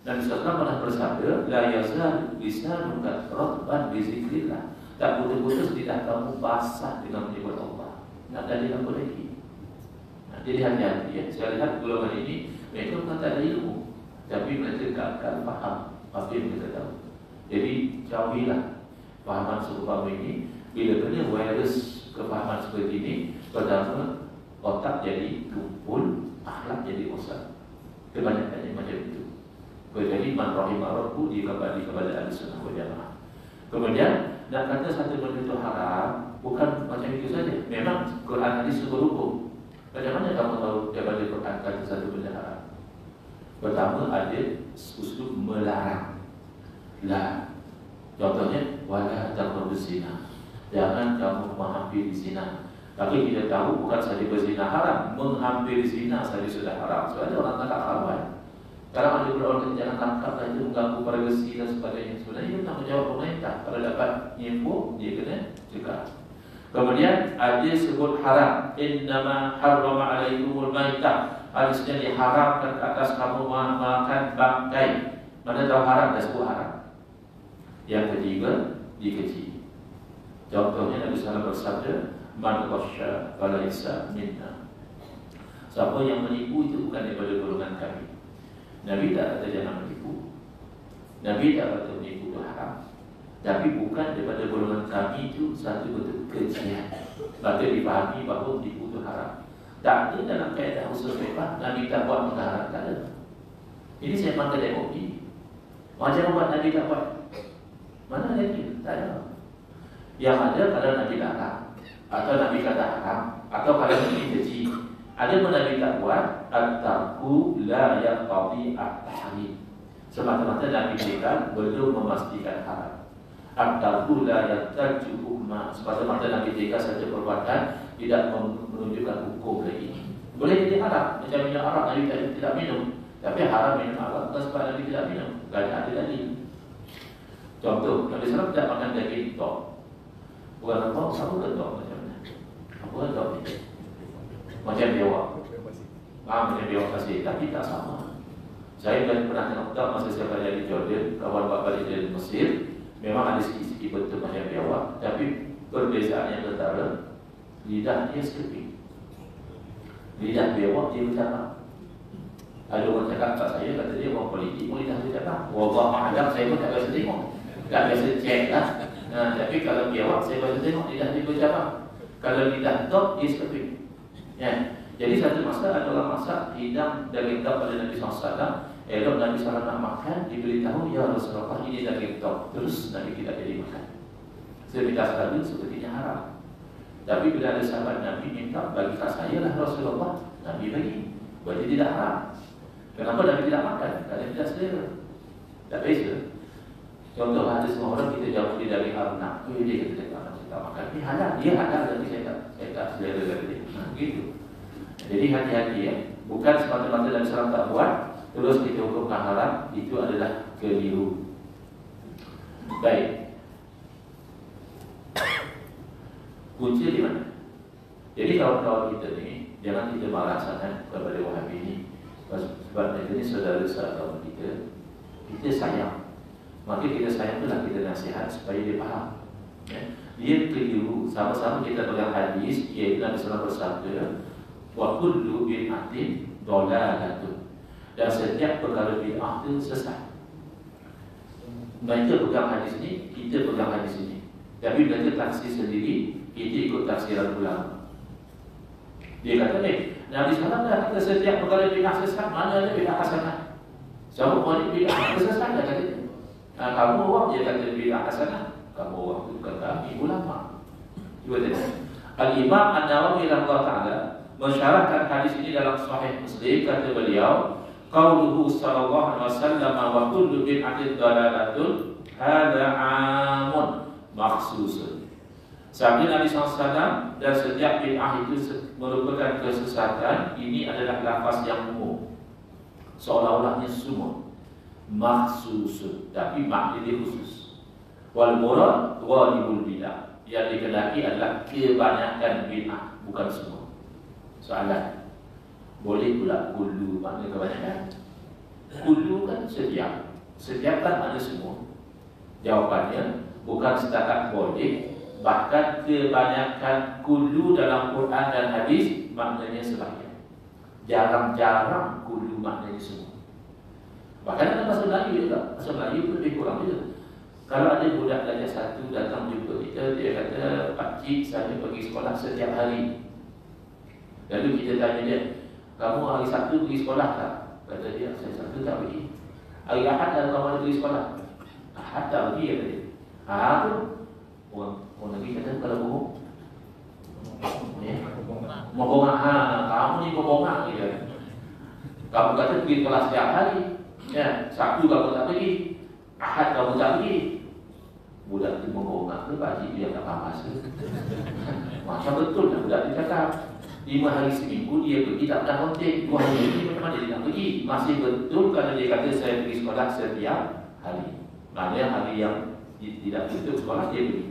Dan Rasulullah pernah bersabda, la yazal lisanuka ratban bi zikrillah. Tak putus-putus lidah kamu basah dengan menyebut Allah. Nak dalil apa lagi? Jadi hati-hati ya. Saya lihat golongan ini mereka bukan tak ada ilmu, tapi mereka tak akan faham apa yang kita tahu. Jadi jauhilah fahaman serupa ini. Bila kena virus kefahaman seperti ini, pertama otak jadi tumpul, akhlak jadi rosak. Kebanyakannya macam itu. Jadi man rahimah rabbu dikembali kepada Ahlussunnah wal Jamaah. Kemudian nak kata satu benda itu haram, bukan macam itu saja. Memang Quran hadis berhukum. Macam mana kamu tahu daripada Quran kata satu benda haram? Pertama ada uslub melarang. La. Contohnya wala taqrabuz zina. Jangan kamu menghampiri zina. Tapi kita tahu bukan saja berzina haram, menghampiri zina saja sudah haram. Sebab ada orang tak kawan. Kalau ada berorang jangan tangkap dan itu mengganggu privasi dan sebagainya. Sebenarnya itu tanggungjawab pemerintah. Kalau dapat info, dia kena cegah. Kemudian ada sebut haram. Innama harrama alaikumul maitah. Hadisnya diharamkan ke atas kamu makan bangkai. Mana tahu haram, dah sebut haram. Yang ketiga, dikecil. Contohnya Nabi SAW bersabda, Man ghasya falaysa minna. Siapa yang menipu itu bukan daripada golongan kami. Nabi tak kata jangan menipu. Nabi tak kata menipu itu haram. Tapi bukan daripada golongan kami itu satu bentuk kejian. Maka dipahami bahawa menipu itu haram. Tak ada dalam kaedah usul fiqh Nabi tak buat mengharam, tak ada. Ini saya panggil MOP. Macam buat Nabi tak buat? Mana lagi? Tak ada. Yang ada kalau Nabi larang, atau Nabi kata haram, atau kalau Nabi keji. Ada pun Nabi tak buat, at-tarku la yaqtadi at-tahrim. Semata-mata Nabi berikan belum memastikan haram. At-tarku la yaqtadi hukma. Semata-mata Nabi berikan saja perbuatan tidak menunjukkan hukum lagi. Boleh jadi haram, macam minum arak Nabi tidak minum, tapi haram minum arak bukan sebab Nabi tidak minum. Tak ada lagi. Contoh, Nabi SAW tidak makan daging tok. Bukan apa, sama ke tok macam mana? Apa tok ni? Macam biawak. Macam biawak kasih, tapi tak sama. Saya pernah tengok tok masa saya belajar di Jordan, kawan buat balik dari Mesir. Memang ada sikit-sikit bentuk macam biawak, tapi perbezaannya antara lidah dia sekeping. Lidah biawak dia bercakap. Ada orang cakap kat saya, kata dia orang politik pun lidah dia cakap. Wallahualam, saya pun tak biasa tengok. Tak biasa cek lah. Tapi kalau biawak saya biasa tengok lidah dia bercakap. Kalau lidah tok dia sekeping. Ya. Jadi satu masa ada orang masak hidang daging tok pada Nabi SAW. Elok Nabi SAW nak makan, diberitahu ya Rasulullah ini daging tok. Terus Nabi tidak jadi makan. Sebentar sekali sepertinya haram. Tapi bila ada sahabat Nabi minta bagi kat saya lah Rasulullah, Nabi bagi. Berarti tidak haram. Kenapa Nabi tidak makan? Kerana tidak selera. Tak biasa. Contoh ada semua orang kita jawab di daging arnab. Dia kata saya tak makan. Ini halal, dia halal tapi saya tak selera kata dia. Gitu. Jadi hati-hati ya. Bukan semata-mata Nabi SAW tak buat, terus kita hukumkan haram, itu adalah keliru. Baik. Kunci di mana? Jadi kawan-kawan kita ni, jangan kita marah sangat kepada Wahabi ini. Sebab mereka ni saudara-saudara kita sayang. Maka kita sayang itulah kita nasihat supaya dia faham. Dia keliru. Sama-sama kita pegang hadis, iaitu Nabi SAW bersabda, wa kullu bid'atin dhalalatun. Dan setiap perkara bid'ah itu sesat. Mereka pegang hadis ini, kita pegang hadis ini. Tapi mereka taksir sendiri, kita ikut taksiran ulama. Dia kata Nabi SAW dah kata setiap perkara bid'ah sesat, mana ada bid'ah hasanah? Siapa orang bid'ah sesat dah kata. Kamu orang dia kata bid'ah hasanah. Kamu orang itu bukan kami ulama. Cuba tengok. Al-Imam An-Nawawi rahimahullah ta'ala mensyarahkan hadis ini dalam Sahih Muslim. Kata beliau, qauluhu sallallahu alaihi wasallam wa kullu bid'atin dhalalatun hadza 'amun makhsusun. Sabda Nabi SAW dan setiap bid'ah itu merupakan kesesatan. Ini adalah lafaz yang umum, seolah-olahnya semua makhsusun, tapi maknanya khusus. Wal murad ghalibul bid'ah, yang dikehendaki adalah kebanyakan bid'ah, bukan semua. Soalan, boleh pula kullu makna kebanyakan? Kullu kan setiap kan makna semua. Jawapannya bukan setakat boleh, bahkan kebanyakan kullu dalam Quran dan hadis maknanya sebahagian. Jarang-jarang kullu maknanya semua. Bahkan dalam bahasa Melayu juga, bahasa Melayu pun lebih kurang juga. Kalau ada budak darjah 1 datang jumpa kita, dia kata, Pakcik, saya pergi sekolah setiap hari. Lalu kita tanya dia, kamu hari Sabtu pergi sekolah tak? Kata dia, saya Sabtu tak pergi. Hari Ahad dah kamu pergi sekolah? Ahad tak pergi, kata dia. Apa? Orang lagi kata kalau bohong, mau bohong, kamu ni bohong gitu. Kamu kata pergi sekolah setiap hari, ya, Sabtu kamu tak pergi, Ahad kamu tak pergi. Budak itu bohong ke pakcik dia tak faham masa. Macam betul lah budak itu cakap. 5 hari seminggu dia pergi tak pernah kontak. 2 hari ini macam mana dia nak pergi? Masih betul kalau dia kata saya pergi sekolah setiap hari. Maknanya hari yang tidak tutup sekolah dia pergi.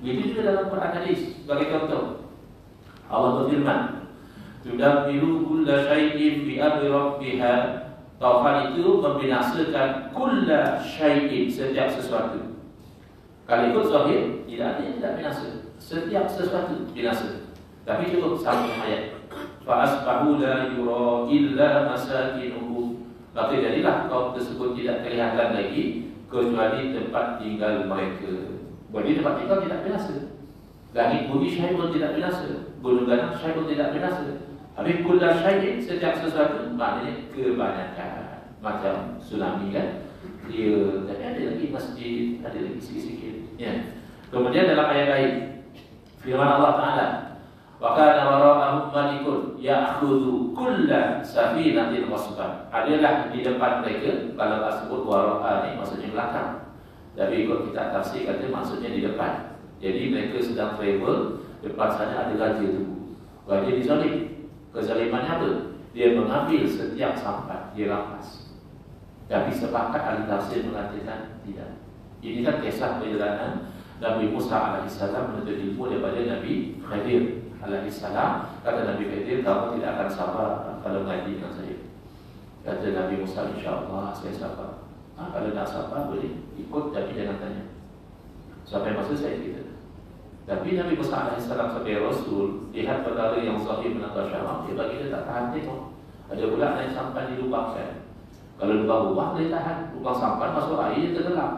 Begitu juga dalam Quran hadis. Sebagai contoh, Allah berfirman, "Tudabbiru kulla syai'in bi amri rabbiha." Taufan itu membinasakan kulla syai'in, setiap sesuatu. Kalau ikut zahir, tidak ada yang tidak binasa. Setiap sesuatu binasa. Tapi cukup satu ayat. Fa asbahu la yura illa masakinuhum. Maka jadilah kaum tersebut tidak kelihatan lagi kecuali tempat tinggal mereka. Berarti tempat tinggal tidak binasa. Langit bumi syai pun tidak binasa. Gunung ganang syai pun tidak binasa. Tapi kulla syai'in, setiap sesuatu, maknanya kebanyakan. Macam tsunami kan, dia tapi ada lagi masjid, ada lagi sikit-sikit. Ya. Kemudian dalam ayat lain, firman Allah Taala, "Wa kana wara'ahum malikun ya'khudhu kulla safinatin ghasban." Adalah di depan mereka, kalau sebut wara'a ni maksudnya belakang. Tapi ikut kita tafsir kata maksudnya di depan. Jadi mereka sedang travel, depan sana ada raja tu. Raja dizalim. Kezalimannya apa? Dia mengambil setiap sampan, dia rampas. Tapi sepakat ahli tafsir mengatakan tidak. Ini kan kisah perjalanan Nabi Musa AS menuntut ilmu daripada Nabi Khidir AS. Kata Nabi Khidir, kamu tidak akan sabar kalau ngaji dengan saya. Kata Nabi Musa, insyaAllah saya sabar. Kalau nak sabar boleh ikut, tapi jangan tanya. Sampai masa saya kita. Tapi Nabi Musa AS sebagai Rasul, lihat perkara yang sahih menangkap syarah, dia bagi dia tak tahan tengok. Ada pula naik sampan di lubang kan. Kalau lubang rumah boleh tahan, lubang sampan masuk air dia tenggelam.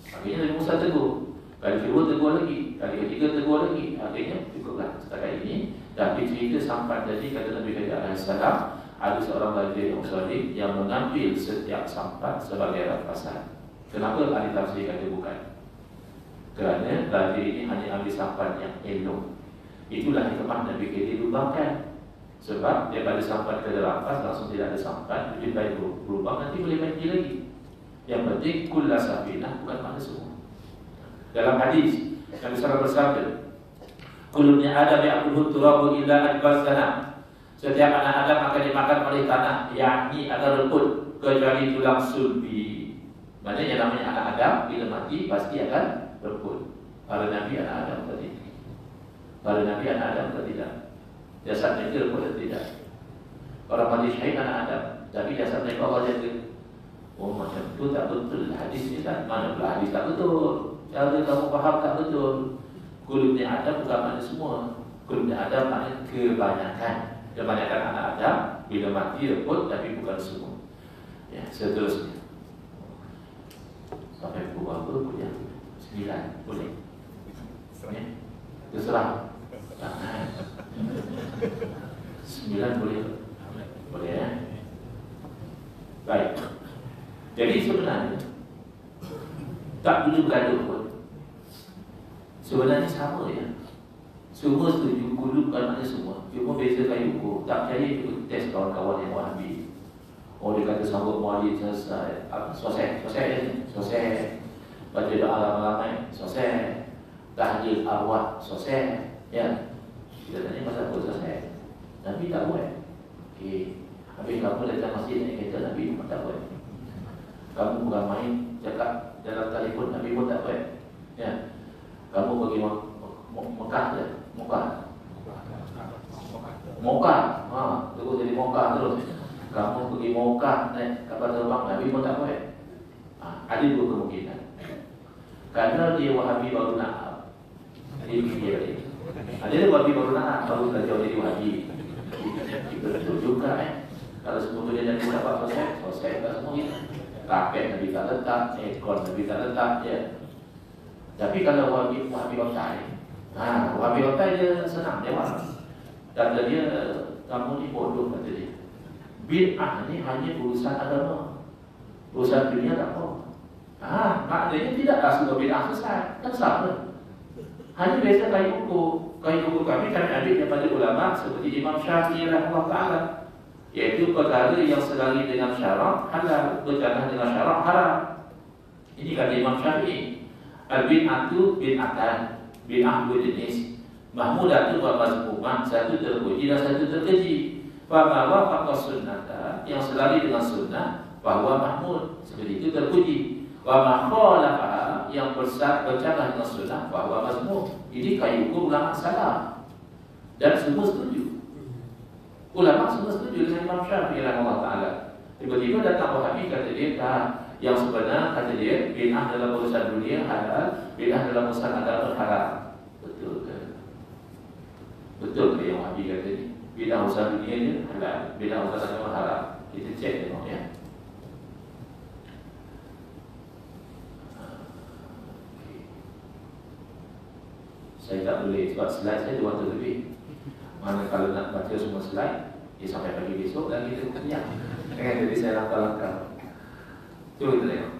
Akhirnya Nabi Musa tegur. Kali kedua tegur lagi, kali ketiga tegur lagi. Akhirnya cukuplah setakat ini. Tapi cerita sampan tadi, kata Nabi AS, ada seorang raja yang salih yang mengambil setiap sampan sebagai rampasan. Kenapa ahli tafsir kata bukan? Kerana raja ini hanya ambil sampan yang elok. Itulah hikmah Nabi Khidir lubangkan. Sebab daripada sampan ke rampas langsung tidak ada sampan, lebih baik berlubang, nanti boleh mandi lagi. Yang penting kulla safinah, bukan makna semua. Dalam hadis Nabi SAW bersabda, "Kullu ibni Adam ya'kulu turabu illa adbasana." Setiap anak Adam akan dimakan oleh tanah, yakni ada rumput kecuali tulang sulbi. Maknanya namanya anak Adam bila mati pasti akan berbun. Para Nabi anak Adam atau tidak? Para Nabi anak Adam atau tidak? Jasad mereka berbun atau tidak? Orang mati syahid anak Adam, tapi jasad mereka Allah jaga. Oh macam tu tak betul hadis ni tak? Mana pula hadis tak betul? Cara kamu faham tak betul? Kulubnya Adam bukan makna semua. Kulubnya Adam makna kebanyakan. Kebanyakan anak Adam bila mati berbun, tapi bukan semua. Ya, seterusnya. Sampai pukul berapa kuliah? 9, boleh? Ya? Terserah. 9 boleh? Boleh ya? Baik. Jadi sebenarnya tak perlu bergaduh pun. Sebenarnya sama ya. Semua setuju kulub kan ada semua. Cuma beza kayu ukur. Tak percaya juga test kawan-kawan yang Wahabi. Oh dia kata sambut mualid selesai. Selesai. Baca doa lama-lama, selesai. Tahlil arwah, selesai. Ya. Kita tanya pasal apa selesai. Nabi tak buat. Okey. Habis kamu datang masjid naik kereta, Nabi pun tak buat. Kamu bukan main cakap dalam telefon, Nabi pun tak buat. Ya. Kamu pergi Mekah je. Mekah. Terus jadi Mekah terus. Kamu pergi Mekah naik kapal terbang, Nabi pun tak buat. Ada dua kemungkinan. Kerana dia Wahabi baru nak dia fikir dia. Ada Wahabi baru nak baru belajar jadi Wahabi. Betul juga Kalau semua dia jadi dapat selesai tak semua kita. Kapet Nabi tak letak, ekor Nabi tak letak ya. Tapi kalau Wahabi otai, Wahabi otai dia senang jawab. Kata dia, kamu ni bodoh kata dia. Bid'ah ni hanya urusan agama. Urusan dunia tak apa. Maknanya tidaklah semua bid'ah sesat. Kan sama. Hanya biasa kayu ukur kami kami ambil daripada ulama seperti Imam Syafi'i rahimahullah ta'ala, iaitu perkara yang selari dengan syarak halal, bercanah dengan syarak haram. Ini kata Imam Syafi'i. Al-bid'atu bid'atan. Bid'ah dua jenis. Mahmudatun wa mazmumah, satu terpuji dan satu terkeji. Fama wafaqa sunnata, yang selari dengan sunnah bahwa mahmud, seperti itu terpuji. Wa ma khalafa, yang bercanggah dengan sunnah bahwa mazmum. Ini kayu hukum ulama salah. Dan semua setuju. Ulama semua setuju dengan Imam Syafi'i rahimahullah taala. Tiba-tiba datang Wahabi kata dia, yang sebenar kata dia bid'ah dalam urusan dunia halal, bid'ah dalam urusan agama haram. Betul ke? Betul ke yang Wahabi kata ni? Bid'ah urusan dunia je halal, bid'ah urusan agama haram. Kita cek tengok ya. Saya tak boleh sebab slide saya 200 lebih. Mana kalau nak baca semua slide, sampai pagi besok lagi kita kenyang. Jadi saya langkah-langkah. Itu kita tengok.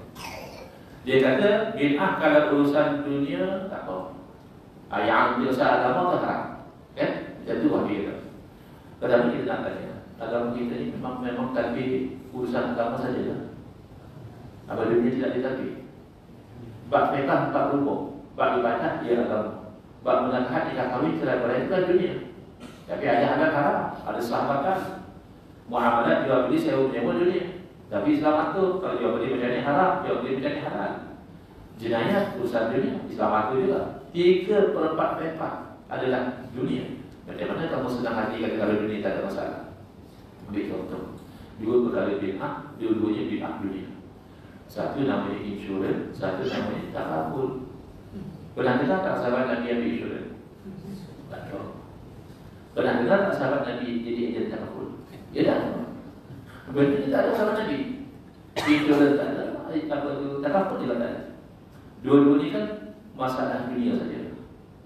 Dia kata bid'ah kalau urusan dunia tak apa. Yang urusan agama tak haram. Kan? Macam tu Wahabi kata. Tetapi kita nak tanya, agama kita ni memang takbir urusan agama saja lah. Apa dunia tidak ditakbir? Bab fiqh, bab hukum, bab ibadah dia agama. Bab menakahan nikah kahwin cerai berai itu kan dunia. Tapi ada halal haram, ada sahabatan. Muamalat jual beli sewa menyewa dunia. Tapi Islam atur kalau jual beli macam ni haram, jual beli macam ni halal. Jenayah urusan dunia, Islam atur juga. 3/4 fiqh adalah dunia. Macam mana kamu senang hati kata kalau dunia tak ada masalah? Ambil contoh. Dua perkara bid'ah, dua-duanya bid'ah dunia. Satu namanya insurans, satu namanya takabur. Pernah dengar tak sahabat Nabi ambil insurans? Tak tahu. Pernah dengar tak sahabat Nabi jadi ejen takabur? Ya dah. Benda tak ada sahabat Nabi. Insurans tak ada, takabur juga tak ada. Dua-dua ni kan masalah dunia saja.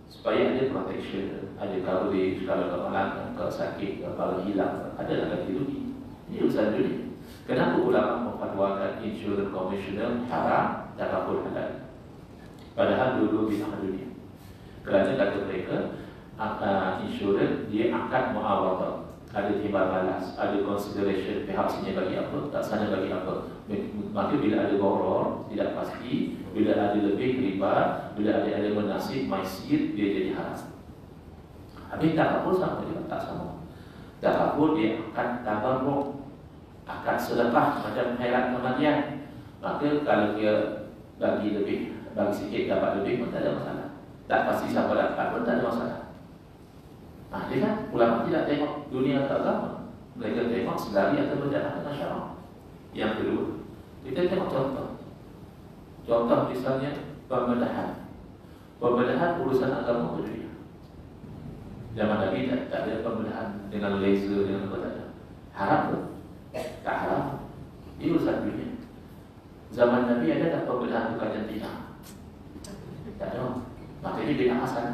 Supaya ada protection, ada coverage kalau kemalangan, kalau sakit, kalau hilang, ada lagi rugi. Ini urusan dunia. Kenapa ulama memfatwakan insurans konvensional haram, takabur halal? Padahal dua-dua bid'ah dunia. Kerana kata mereka, insurans dia akan muawadah, ada timbal balas, ada consideration pihak sini bagi apa, tak sana bagi apa. Maka bila ada gharar tidak pasti, bila ada lebih riba, bila ada elemen nasib maisir, dia jadi haram. Habis takabur sama juga, tak sama. Takabur dia akan tabarruk, akan sedekah macam khairat kematian. Maka kalau dia bagi lebih, bagi sikit dapat lebih pun tak ada masalah. Tak pasti siapa dapat pun tak ada masalah. Dia kan ulama tidak tengok dunia atau agama. Mereka tengok selari atau berjalan dengan syarak. Yang kedua, kita tengok contoh. Contoh misalnya pembedahan. Pembedahan urusan agama ke dunia. Zaman Nabi tak ada pembedahan dengan laser, dengan apa tak ada. Haram ke? Tak haram. Ini urusan dunia. Zaman Nabi ada tak pembedahan bukan jantina? Tak ada. Makanya dia asal.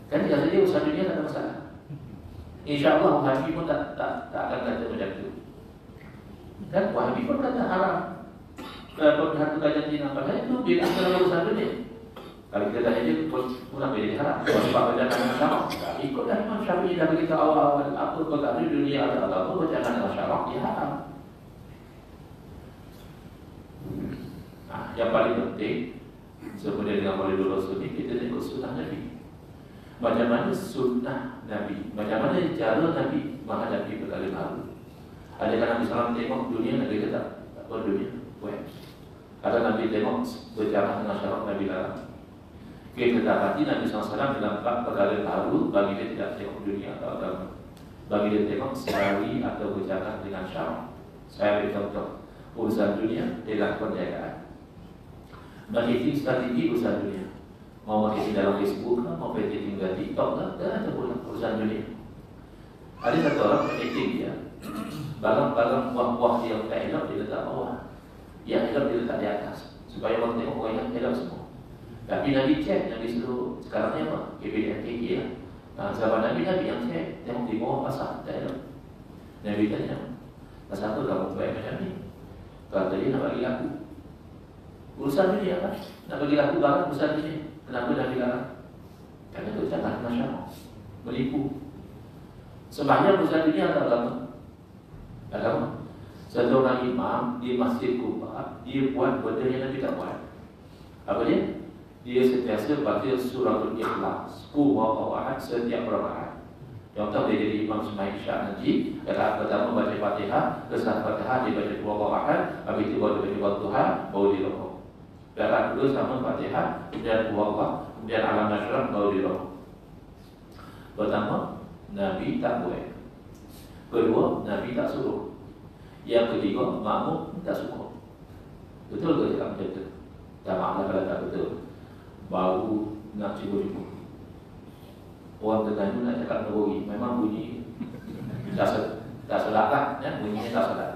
Kan dia kata dia urusan dunia tak ada masalah. InsyaAllah Wahabi pun tak akan kata macam itu. Kan Wahabi pun kata haram pembedahan bukan jantina. Padahal itu dia dalam urusan dunia. Kalau kita tanya dia, kenapa dia haram? Sebab berjalan dengan syarak. Ikutlah Imam Syafi'i dah beritahu awal-awal apa perkara dunia atau agama berjalan dengan syarak, dia haram. Yang paling penting sebenarnya dengan Maulid Rasul ini kita tengok sunnah Nabi. Macam mana sunnah Nabi, macam mana cara Nabi menghadapi perkara baru. Adakah Nabi SAW tengok dunia, Nabi kata tak apa dunia, buat. Ada Nabi tengok berjalan dengan syarak Nabi larang. Kita dapati Nabi SAW dalam perkara baru, bagi dia tidak tengok dunia atau agama. Bagi dia tengok selari atau berjalan dengan syarak. Saya beri contoh, urusan dunia ialah perniagaan. Marketing strategi urusan dunia. Mau marketing dalam Facebook, mau marketing dalam TikTok, dan ada pula urusan dunia. Ada satu orang marketing dia, barang-barang buah-buah yang tak elok dia letak bawah, yang elok dia letak di atas, supaya orang tengok orang yang elok semua. Tapi Nabi cek, Nabi suruh sekarang ni apa? KPDNKK lah. Zaman Nabi yang cek, tengok di bawah pasar tak elok. Nabi tanya, pasal apa kamu buat macam ni? Kata dia nak bagi laku. Urusan dunia kan? Nak bagi laku barang urusan dunia. Kenapa Nabi larang? Kerana itu jangan masyarakat menipu. Sembahyang urusan dunia atau agama? Agama. Seorang imam di Masjid Kuba, dia buat benda yang Nabi tak buat. Apa dia? dia sentiasa baca surah Al-Ikhlas, Qul huwallahu ahad setiap rakaat. Contoh dia jadi imam sembahyang Isya nanti, rakaat pertama baca Fatihah, lepas Fatihah dia baca Qul huwallahu ahad, habis itu baru baca Wadduha, baru dia rukuk. Rakaat kedua sama Fatihah, kemudian Qul huwallahu, kemudian Alam Nashrah, baru dia rukuk. Pertama, Nabi tak boleh. Kedua, Nabi tak suruh. Yang ketiga, makmum tak suka. Betul ke cakap macam tu? Tak maklum kalau tak betul. Baru nak cipu-cipu. Orang Terengganu nak cakap nagori, memang bunyi tak sedap kan? Ya? Bunyinya tak sedap.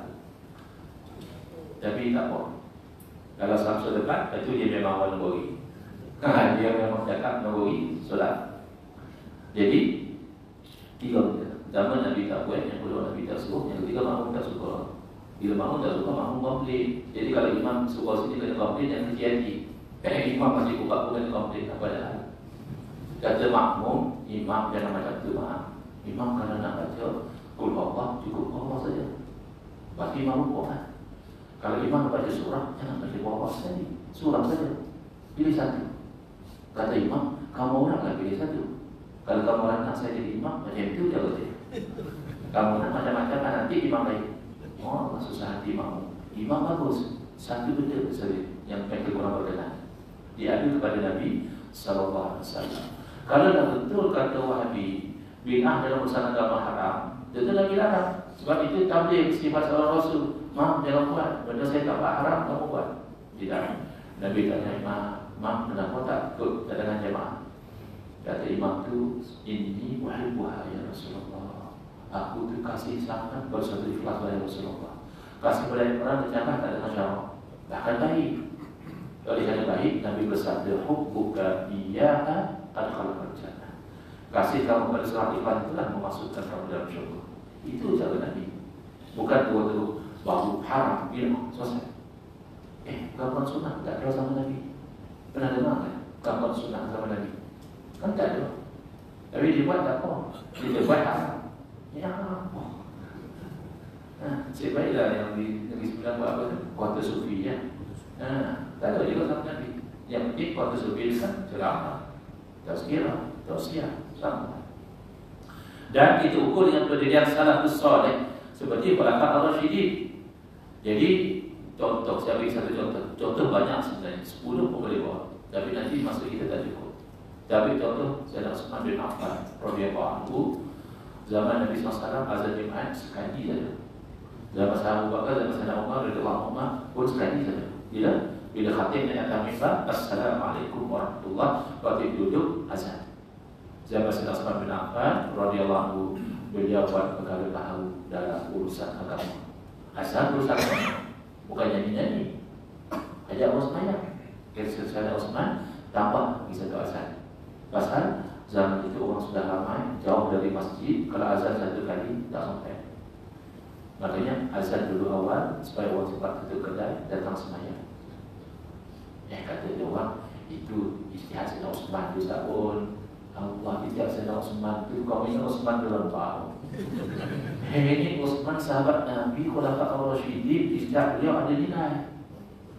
Tapi tak apa. Kalau samsul dekat, itu dia memang orang nagori. Dia memang cakap nagori, sedap. Jadi, tiga benda. Pertama, Nabi tak buat, yang kedua Nabi tak suruh, yang ketiga makmum tak suka. Bila makmum tak suka, makmum komplain. Jadi kalau imam suka sini kena komplain, jangan hati-hati. Imam masih buka pun kena komplain. Apa dah? Kata makmum, imam jangan macam tu. Imam kalau nak baca Qul huwallahu cukup Allah saja. Pasti imam lupa kan? Kalau imam baca surah, jangan baca Allah sekali. Surah saja. Pilih satu. Kata imam, kamu orang nak pilih satu. Kalau kamu orang nak saya jadi imam, macam itu je baca. Kamu nak macam-macam kan nanti imam lain. Oh, susah hati makmum. Imam bagus. Satu benda saja yang mereka kurang berkenan. Diadu kepada Nabi sallallahu alaihi wasallam. Kalau dah betul kata Wahabi, bid'ah dalam urusan agama haram, tentu Nabi larang. Sebab itu tabligh sifat seorang Rasul. Mam, jangan buat. Benda saya tak buat haram, kamu buat. Tidak. Nabi tanya imam, mam, kenapa tak ikut cadangan jemaah? Kata imam tu, inni uhibbuha ya Rasulullah. Aku tu kasih sangat bersatu ikhlas pada Rasulullah. Kasih pada orang tercatat tak ada masalah. Bahkan baik. Oleh kerana baik, Nabi bersabda, hubbuka iyyaha adkhalakal jannah. Kasih kamu pada seorang ikhlas itulah memasukkan kamu dalam syurga. Itu cara Nabi. Bukan tu baru haram, bid'ah, selesai. Gambar sunnah tak ada sama Nabi. Pernah dengar kan? Gambar sunnah sama Nabi. Kan tak ada. Tapi dia buat tak apa. Dia buat haram. Ya apa? Cik baiklah yang di Negeri Sembilan buat apa tu? Kuartus Sufi ya. Tak ada juga sama Nabi. Yang penting Kuartus Sufi kan ceramah, tazkirah, tausiah, sama. Dan itu ukur dengan pendirian salafus saleh seperti Khulafa' ar-Rasyidin. Jadi contoh, saya beri satu contoh. Contoh banyak sebenarnya, 10 pun boleh buat. Tapi nanti masa kita tak cukup. Tapi contoh, Sayyidina Utsman bin Affan radhiyallahu anhu, zaman Nabi SAW azan Jumaat sekali saja. Zaman Sahabat Abu Bakar, zaman Sayyidina Umar radhiyallahu anhu pun sekali saja. Bila khatib naik atas mimbar, Assalamualaikum warahmatullahi wabarakatuh, duduk azan. Zaman Sayyidina Utsman bin Affan radhiyallahu anhu, beliau buat perkara tahu dalam urusan agama. Azan urusan agama, bukan nyanyi-nyanyi. Ajak orang sembahyang. Sayyidina Utsman tambah lagi satu azan. Pasal zaman itu orang sudah ramai, jauh dari masjid. Kalau azan satu kali tak sampai. Makanya azan dulu awal supaya orang cepat tutup kedai, datang sembahyang. Kata dia orang, itu istihad Sayyidina Utsman tu tak pun. Allah, istihad Sayyidina Utsman tu, kau ingat Utsman terlampau. Ini Utsman sahabat Nabi, Khulafa' ar-Rasyidin, istihad beliau ada nilai.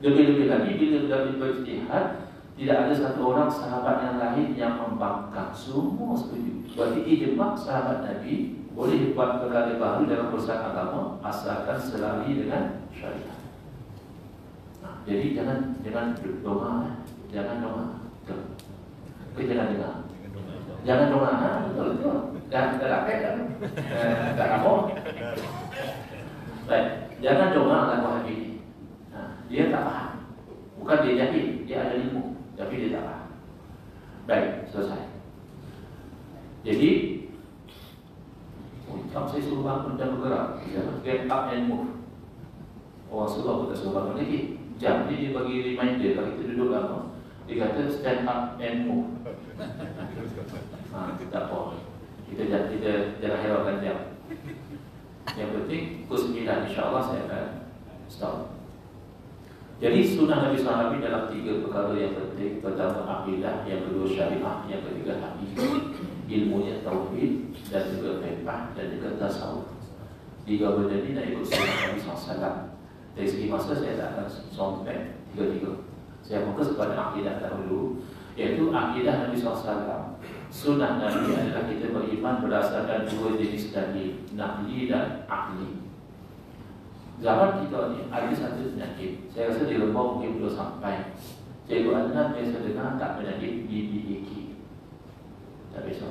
Lebih-lebih lagi bila beliau beristihad, tidak ada satu orang sahabat yang lain yang membangkang. Semua setuju. Berarti ijma' sahabat Nabi boleh buat perkara baru dalam urusan agama asalkan selari dengan syariat. Jadi jangan doa, jangan doa. Kita jangan dengar. Jangan doa, betul. Dan terlakai kan? Tak apa. Baik, jangan doa dengan Wahabi ini. Dia tak faham. Bukan dia jahil, dia ada ilmu, tapi dia tak faham. Baik, selesai. Jadi, kalau saya suruh bangun dan bergerak, get up and move. Orang suruh kita suruh bangun lagi. Jam ni dia bagi reminder kalau kita duduk lama. Dia kata stand up and move. Tak apa. Kita jangan hiraukan jam. Yang penting pukul 9 insya-Allah saya akan stop. Jadi sunnah Nabi SAW dalam 3 perkara yang penting. Pertama akidah, yang kedua syariah, yang ketiga hadis, ilmunya tauhid dan juga fiqh dan juga tasawuf. 3 benda ini nak ikut sunnah Nabi SAW. Dari segi masa saya tak akan sampai 3-3. Saya fokus kepada akidah dahulu. yaitu akidah Nabi SAW. Sunnah Nabi adalah kita beriman berdasarkan dua jenis dalil, naqli dan akli. Zaman kita ni ada satu penyakit, saya rasa di Lembau mungkin belum sampai. Cikgu Adnan biasa dengar tak penyakit BBAK. Tak biasa.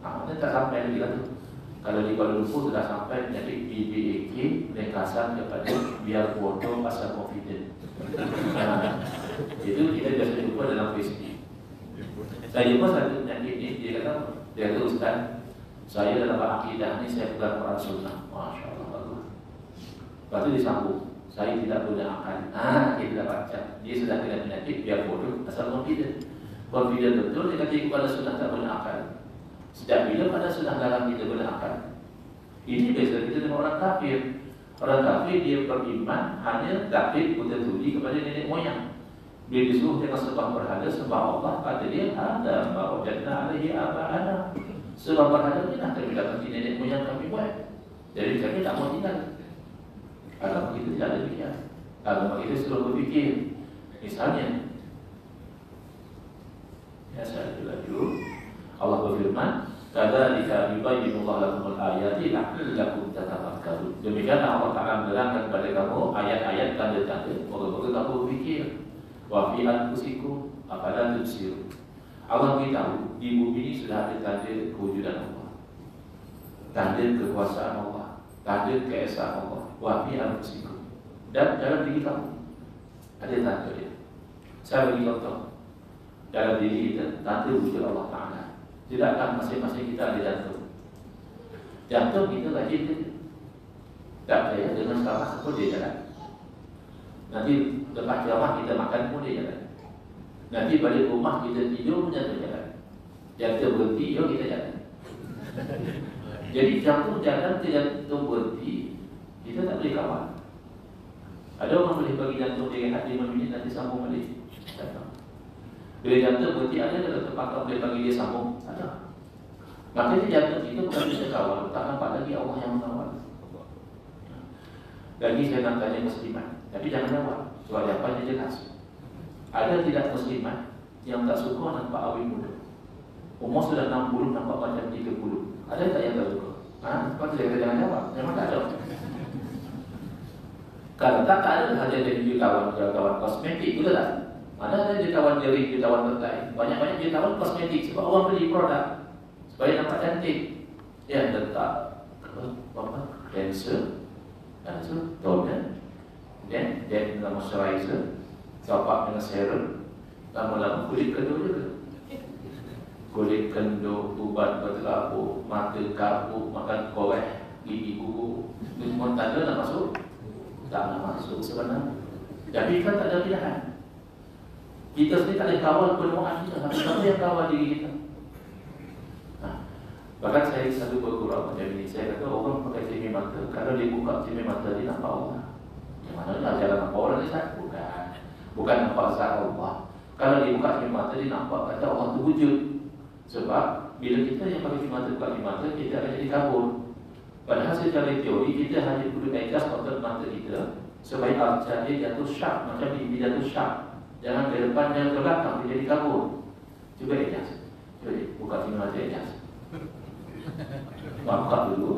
Mana tak sampai lagi lah tu. Kalau di Kuala Lumpur sudah sampai penyakit BBAK, ringkasan kepada biar bodoh pasal confident. Itu kita biasa jumpa dalam Facebook. Saya jumpa satu penyakit ni, dia kata Ustaz, saya dalam akidah ni saya pegang Quran Sunnah. Masya Allah, bagus. Lepas tu disambung, saya tidak punya akal. Dia tidak baca. Dia sudah kena penyakit biar bodoh asal confident. Confident betul dia kata kepada Sunnah tak punya akal. Sejak bila pada Sunnah dalam kita punya akal? Ini biasa kita dengan orang kafir. Orang kafir dia beriman hanya takdir buta tuli kepada nenek moyang. Dia disuruh jangan sembah berhala, sembah Allah. Kata dia, ada ma'wajadna alaihi aba'ana. Sembah berhala ni nak kami dapat nenek moyang kami buat. Jadi kami tak mau tinggal. Agama kita tidak ada demikian. Agama kita suruh berfikir. Misalnya, ya saya dulu Allah berfirman, kadzalika yubayyinullahu lakumul ayati la'allakum tatafakkarun. Demikian Allah Ta'ala menerangkan kepada kamu ayat-ayat tanda-tanda, moga-moga kamu berfikir. Wa fi anfusikum afala tubsirun. Allah beritahu di bumi ini sudah ada tanda kewujudan Allah, tanda kekuasaan Allah, tanda keesaan Allah. Wa fi anfusikum, dan dalam diri kamu ada tanda dia. Saya bagi contoh, dalam diri kita tanda wujud Allah Ta'ala. Tidakkah masing-masing kita ada jantung? Jantung kita rajin dia. Tak percaya dengan salah pun dia jalan. Nanti lepas ceramah kita makan pun dia jalan. Nanti balik rumah kita tidur pun jantung jalan. Jantung berhenti, yuk kita jalan. Jadi jantung jalan ke jantung berhenti, kita tak boleh kawal. Ada orang boleh bagi jantung dia rehat 5 minit nanti sambung balik. Bila jantung berhenti, ada kalau terpaksa boleh bagi dia sambung? Ada. Makanya jantung kita bukan bisa kawal, tak nampak lagi Allah yang mengawal. Lagi saya nak tanya muslimat, tapi jangan jawab. Soal jawapannya jelas. Ada tidak muslimat yang tak suka nampak awet muda? Umur sudah 60 nampak macam 30. Ada tak yang tak suka? Lepas tu saya jangan jawab. Memang tak ada. Kalau tak ada saja jadi kawan kosmetik, betul tak? Ada jutawan jari, jutawan tertai. Banyak-banyak jutawan kosmetik sebab orang beli produk supaya nampak cantik. Ya, letak cleanser, toner, dan dengan moisturizer, top dengan serum. Lama-lama kulit kendo juga. Kulit kendo, ubat berterabur, mata kabur, makan korek, gigi gugur. Semua tanda nak masuk? Tak nak masuk sebenarnya. Tapi kan tak ada pilihan. Kita sendiri tak boleh kawal penuaan kita. Siapa yang kawal diri kita? Bahkan saya selalu bergurau macam ini. Saya kata orang pakai cermin mata, kalau dia buka cermin mata dia nampak Allah. Yang mana lah jalan nampak orang ni sah? Bukan nampak zat Allah. Kalau dia buka cermin mata dia nampak kata Allah tu wujud. Sebab bila kita yang pakai cermin mata buka cermin mata, kita akan jadi kabur. Padahal secara teori kita hanya perlu adjust otot mata kita supaya arca dia jatuh sharp, macam bibi jatuh sharp. Jangan ke depan, jangan ke belakang, dia jadi kabur. Cuba adjust. Cuba buka cermin mata adjust. Buka dulu,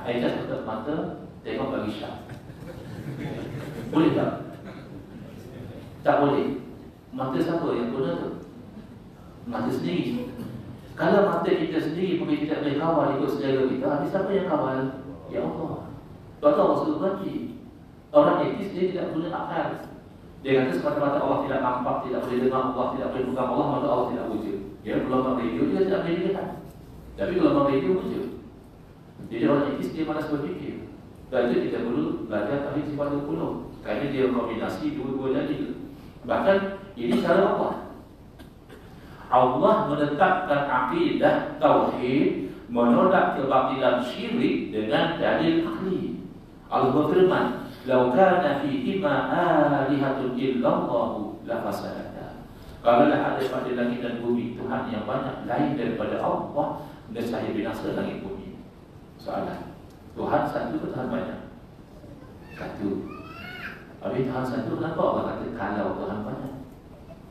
adjust otot mata, tengok bagi sharp. Boleh tak? Tak boleh. Mata siapa yang guna tu? Mata sendiri. Kalau mata kita sendiri mungkin kita boleh kawal ikut selera kita, habis siapa yang kawal? Ya Allah. Sebab tu Allah suruh berhenti. Orang etis dia tidak guna akal. Dia kata semata-mata Allah tidak nampak, tidak boleh dengar Allah, tidak boleh pegang Allah, maka Allah tidak wujud. Ya, gelombang radio dia tidak boleh dilihat. Tapi gelombang radio wujud. Jadi orang etis dia malas berfikir. Dan itu kita perlu belajar tauhid sifat 20. Kerana dia kombinasi dua-dua jadi. Bahkan ini cara Allah. Allah menetapkan akidah tauhid, menolak kebatilan syirik dengan dalil akli. Allah berfirman, "Lau kana fihima alihatun illallahu lafasadata." Kalaulah ada pada langit dan bumi Tuhan yang banyak lain daripada Allah, nescaya binasa langit bumi. Soalan, Tuhan satu ke Tuhan banyak? Satu. Habis Tuhan satu, kenapa Allah kata kalau Tuhan banyak?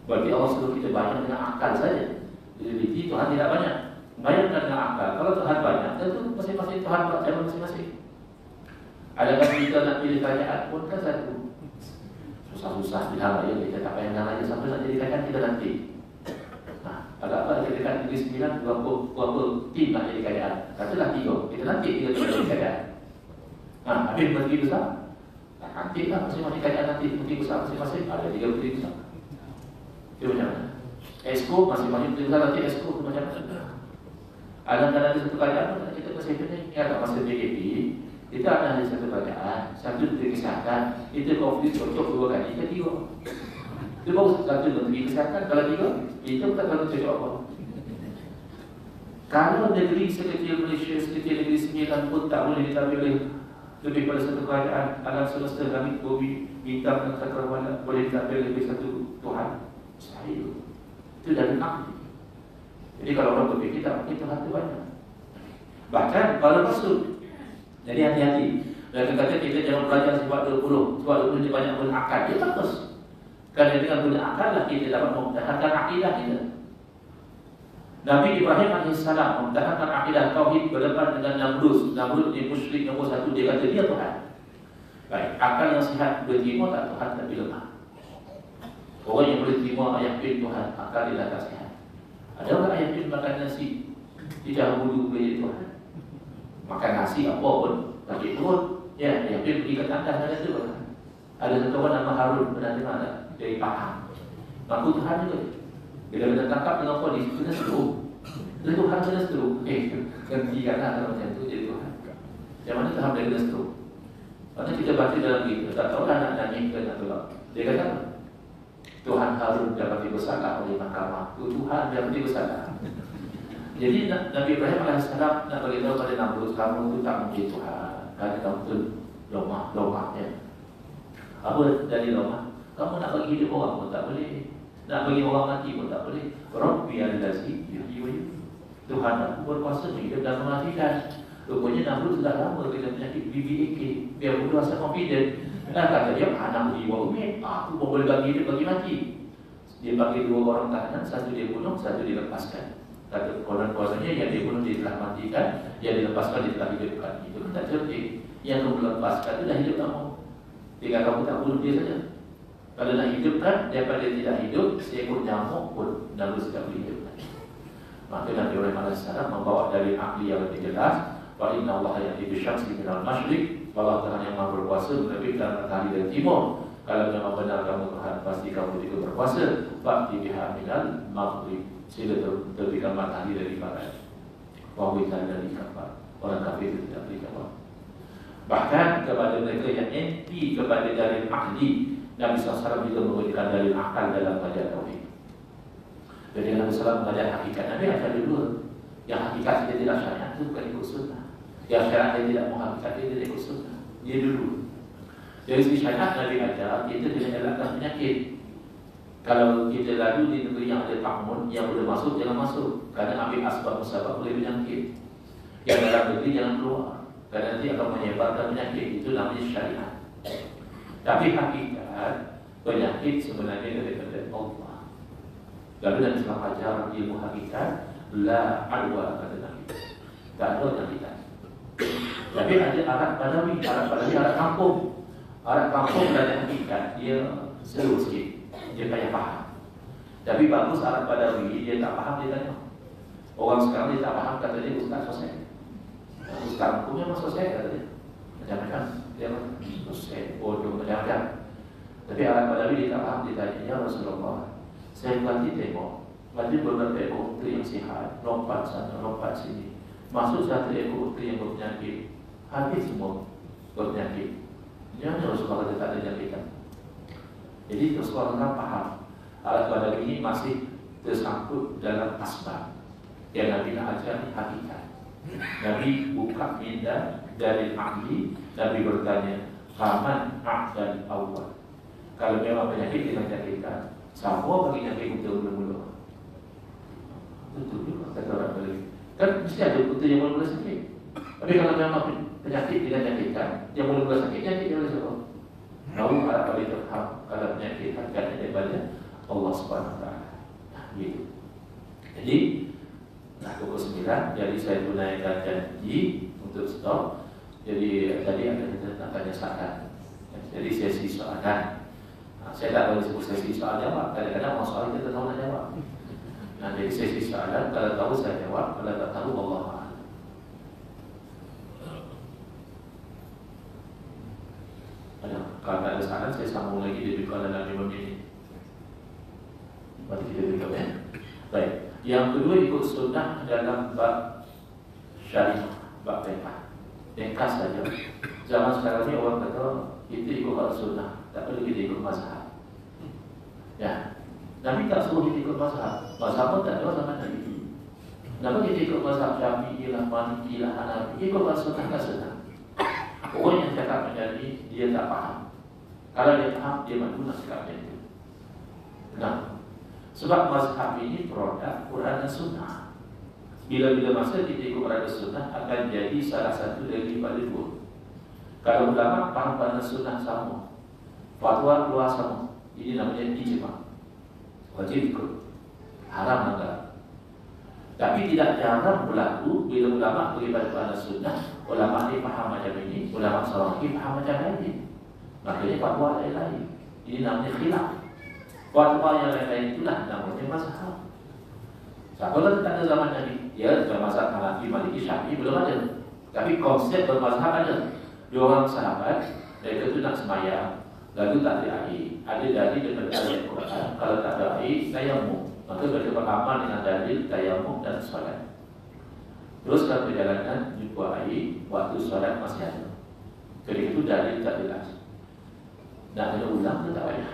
Berarti Allah suruh kita bayar dengan akal saja. Jadi Tuhan tidak banyak. Bayarkan dengan akal. Kalau Tuhan banyak, tentu masing-masing Tuhan buat cara masing-masing. Adakah kita nak pilih kerajaan pun kan satu. Susah-susah bilang ya, kita tak payah bilang aja sampai nak jadi kerajaan kita nanti. Nah, agak apa kita dekat Negeri Sembilan, berapa tim nak jadi kerajaan? Katalah 3, kita nanti 3 jadi kerajaan. Nah, habis menteri besar, nanti lah masing-masing kerajaan nanti menteri besar masing-masing ada 3 menteri besar. Itu macam mana? Esko masing-masing menteri besar nanti Esko itu macam mana? Kadang-kadang ada satu kerajaan kita masih pening. Ya, masa PKP kita ada satu kerajaan, satu menteri kesihatan, itu konflik cocok 2 kali, kita 3. Itu baru satu menteri kesihatan, kalau 3, itu tak tahu cocok apa. Kalau negeri sekecil Malaysia, sekecil Negeri Sembilan pun tak boleh ditampilkan lebih pada satu kerajaan, alam semesta kami bumi bintang dan cakrawala boleh ditampilkan lebih satu Tuhan. Mustahil. Itu dari akli. Jadi kalau orang berfikir tak mungkin Tuhan itu banyak. Bahkan kalau masuk, jadi hati-hati. Dan kata kita jangan belajar sebab 20, sebab 20 ini banyak guna akal. Dia bagus. Kerana dengan guna akal lah kita dapat mempertahankan akidah kita. Nabi Ibrahim AS mempertahankan akidah tauhid berdepan dengan Namrud. Namrud ni musyrik nombor 1, dia kata dia Tuhan. Baik, akal yang sihat boleh terima tak Tuhan tapi lemah. Orang yang boleh terima yakin Tuhan, akal dia tak sihat. Ada orang yakin makan nasi tidak wudhu boleh Tuhan. Makan nasi apa pun bagi perut, ya yakin pergi ke tandas ada tu. Ada satu orang nama Harun, pernah dengar tak? Dari Pahang. Ngaku Tuhan juga. Bila kita tangkap dengan polis, kena seru. Jadi Tuhan kena seru. Gantikan lah macam tu jadi Tuhan. Yang mana Tuhan boleh kena seru? Kerana kita baca dalam kita, tak tahu lah nak nyanyi ke nak tolak. Dia kata, Tuhan Harun dapat dibersalah oleh mahkamah. Tuhan dapat dibersalah. Jadi Nabi Ibrahim AS nak beritahu pada Namrud, kamu tu tak mungkin Tuhan. Kerana kamu tu lomah ya. Apa dari lomah? Kamu nak bagi hidup orang pun tak boleh. Nak bagi orang mati pun tak boleh. Rabbi al-Lazi yuhyi wa yumiit. Tuhan aku berkuasa menghidupkan dan mematikan. Rupanya Namrud sudah lama dengan penyakit BBAK. Biar bodoh rasa confident. Kata dia, anak yuhyi wa yumiit. Aku pun boleh bagi hidup, bagi mati. Dia bagi 2 orang tahanan, satu dia bunuh, satu dilepaskan. Kata konon-kononnya yang dia bunuh dia telah matikan, yang dilepaskan dia telah hidupkan. Itu kan tak cerdik. Yang kamu lepaskan itu dah hidup kamu. Tinggal kamu tak bunuh dia saja. Kalau nak hidupkan, daripada tidak hidup, seekor nyamuk pun Namrud tidak boleh hidupkan. Maka Nabi Ibrahim AS membawa dari ahli yang lebih jelas, wa inna Allah ya'ti bisyamsi minal masyriq, Allah Tuhan yang maha berkuasa menerbitkan matahari dari timur. Kalau memang benar kamu Tuhan, pasti kamu juga berkuasa. Fa'ti biha minal maghrib, sila terbitkan matahari dari barat. Wa witan dari kafar, orang kafir itu tidak beri kabar. Bahkan kepada mereka yang anti kepada dalil ahli, Nabi SAW juga memberikan dalil akal dalam belajar tauhid. Jadi Nabi SAW mengajar hakikat. Nabi ajar dulu. Yang hakikat dia tidak syariat itu bukan ikut sunnah. Yang syariat dia tidak mau hakikat dia tidak ikut sunnah. Dia dulu. Dari segi syariat Nabi ajar kita kena elakkan penyakit. Kalau kita lalu di negeri yang ada ta'mun, yang boleh masuk jangan masuk. Kerana ambil asbab musabab boleh penyakit. Yang dalam negeri jangan keluar. Kerana nanti akan menyebarkan penyakit. Itu namanya syariat. Tapi hakikat penyakit sebenarnya daripada Allah. Lalu Nabi SAW ajar ilmu hakikat, la adwa kata Nabi. Tak ada hakikat. Tapi ada Arab Badawi, Arab kampung. Arab kampung belajar hakikat, dia seru sikit. Dia banyak faham. Tapi bagus Arab Badawi, dia tak faham, dia tanya. Orang sekarang dia tak faham, kata dia Ustaz sosial. Ustaz aku memang sosial, kata dia. Macam-macam. Dia sosial, bodoh, macam-macam. Tapi Arab Badawi dia tak faham, dia tanya, ya Rasulullah, saya berhenti tengok. Ada beberapa ekor unta yang sihat, lompat sana, lompat sini. Masuk satu ekor unta yang berpenyakit, habis semua berpenyakit. Jangan Rasulullah kata tak ada jangkitan. Jadi Rasulullah faham Arab Badawi ini masih tersangkut dalam asbab yang Nabi nak ajar hakikat. Nabi buka minda dari ahli. Nabi bertanya, Faman a'dal awal. Kalau memang penyakit dengan jangkitan, semua bagi nyakit unta mula-mula. Betul juga kata orang Badawi. Kan mesti ada unta yang mula-mula sakit. Tapi kalau memang penyakit dengan jangkitan, yang mula-mula sakit, jangkit dia boleh sebab. Tahu Arab Badawi terham kalau penyakit hakikatnya daripada Allah Subhanahu wa taala. Nah, gitu. Jadi pukul 9, jadi saya tunaikan janji untuk stop. Jadi tadi ada kita nak tanya soalan. Jadi sesi soalan. Saya tak tahu disebut sesi soal jawab. Kadang-kadang mau soal kita tahu nak jawab. Nah, jadi sesi soalan, kalau tahu saya jawab, kalau tak tahu Allah a'lam. Kalau tak ada soalan, saya sambung lagi lebih kurang dalam 5 minit. Berarti kita tutup ya. Baik. Yang kedua, ikut sunnah dalam bab syariah, bab fiqh. Ringkas saja. Zaman sekarang ni orang kata kita ikut sunnah, tak perlu kita ikut mazhab. Ya. Nabi tak suruh kita ikut mazhab. Mazhab pun tak ada zaman Nabi. Kenapa kita ikut mazhab Syafi'i lah, Maliki lah, Hanafi? Ikut sunnah kan sunnah. Orang yang cakap macam ni, dia tak faham. Kalau dia faham, dia mahu nak cakap macam itu. Kenapa? Sebab mazhab ini produk Quran dan sunnah. Bila-bila masa kita ikut Quran dan sunnah akan jadi salah satu dari pada dua. Kalau ulama faham pada sunnah sama, fatwa keluar sama, ini namanya ijma'. Wajib ikut. Haram agak. Tapi tidak jarang berlaku bila ulama pergi pada Quran dan sunnah, ulama ni faham macam ini, ulama seorang lagi faham macam lain. Maknanya fatwa lain-lain. Ini namanya khilaf. Fatwa yang lain-lain itulah namanya mazhab. Kalau tak ada zaman Nabi, ya dalam mazhab Hanafi, Maliki, Syafi'i belum ada. Tapi konsep bermazhab ada. Dua orang sahabat, mereka itu nak semayang, lalu tak ada air. Ada dalil daripada ayat Quran. Kalau tak ada air, tayamum. Maka mereka beramal dengan dalil tayamum dan solat. Teruskan perjalanan, jumpa air, waktu solat masih ada. Ketika itu dalil tak jelas. Nak kena ulang ke tak payah.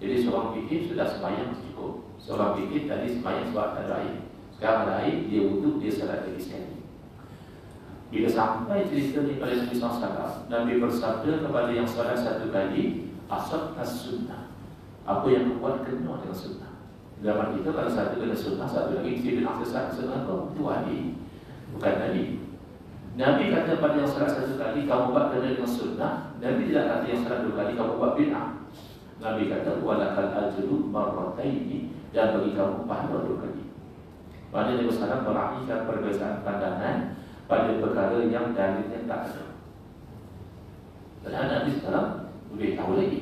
Jadi seorang fikir sudah semayang cukup. Seorang fikir tadi semayang sebab tak ada air. Sekarang ada air, dia wuduk, dia salat lagi sekali. Bila sampai cerita ni pada Nabi SAW, Nabi bersabda kepada yang salat satu kali, asab as-sunnah. Apa yang membuat kena dengan sunnah. Zaman kita kalau satu kena sunnah, satu lagi mesti bilang sesat sunnah kau, itu wali. Bukan Nabi. Nabi kata pada yang salat satu kali, kamu buat kena dengan sunnah. Nabi tidak kata yang salat dua kali, kamu buat bid'ah. Nabi kata, walakal ajru marrataini, dan bagi kamu pahala dua kali. Maksudnya Nabi SAW meraihkan perbezaan pandangan pada perkara yang dalilnya tak ada. Padahal Nabi SAW boleh tahu lagi.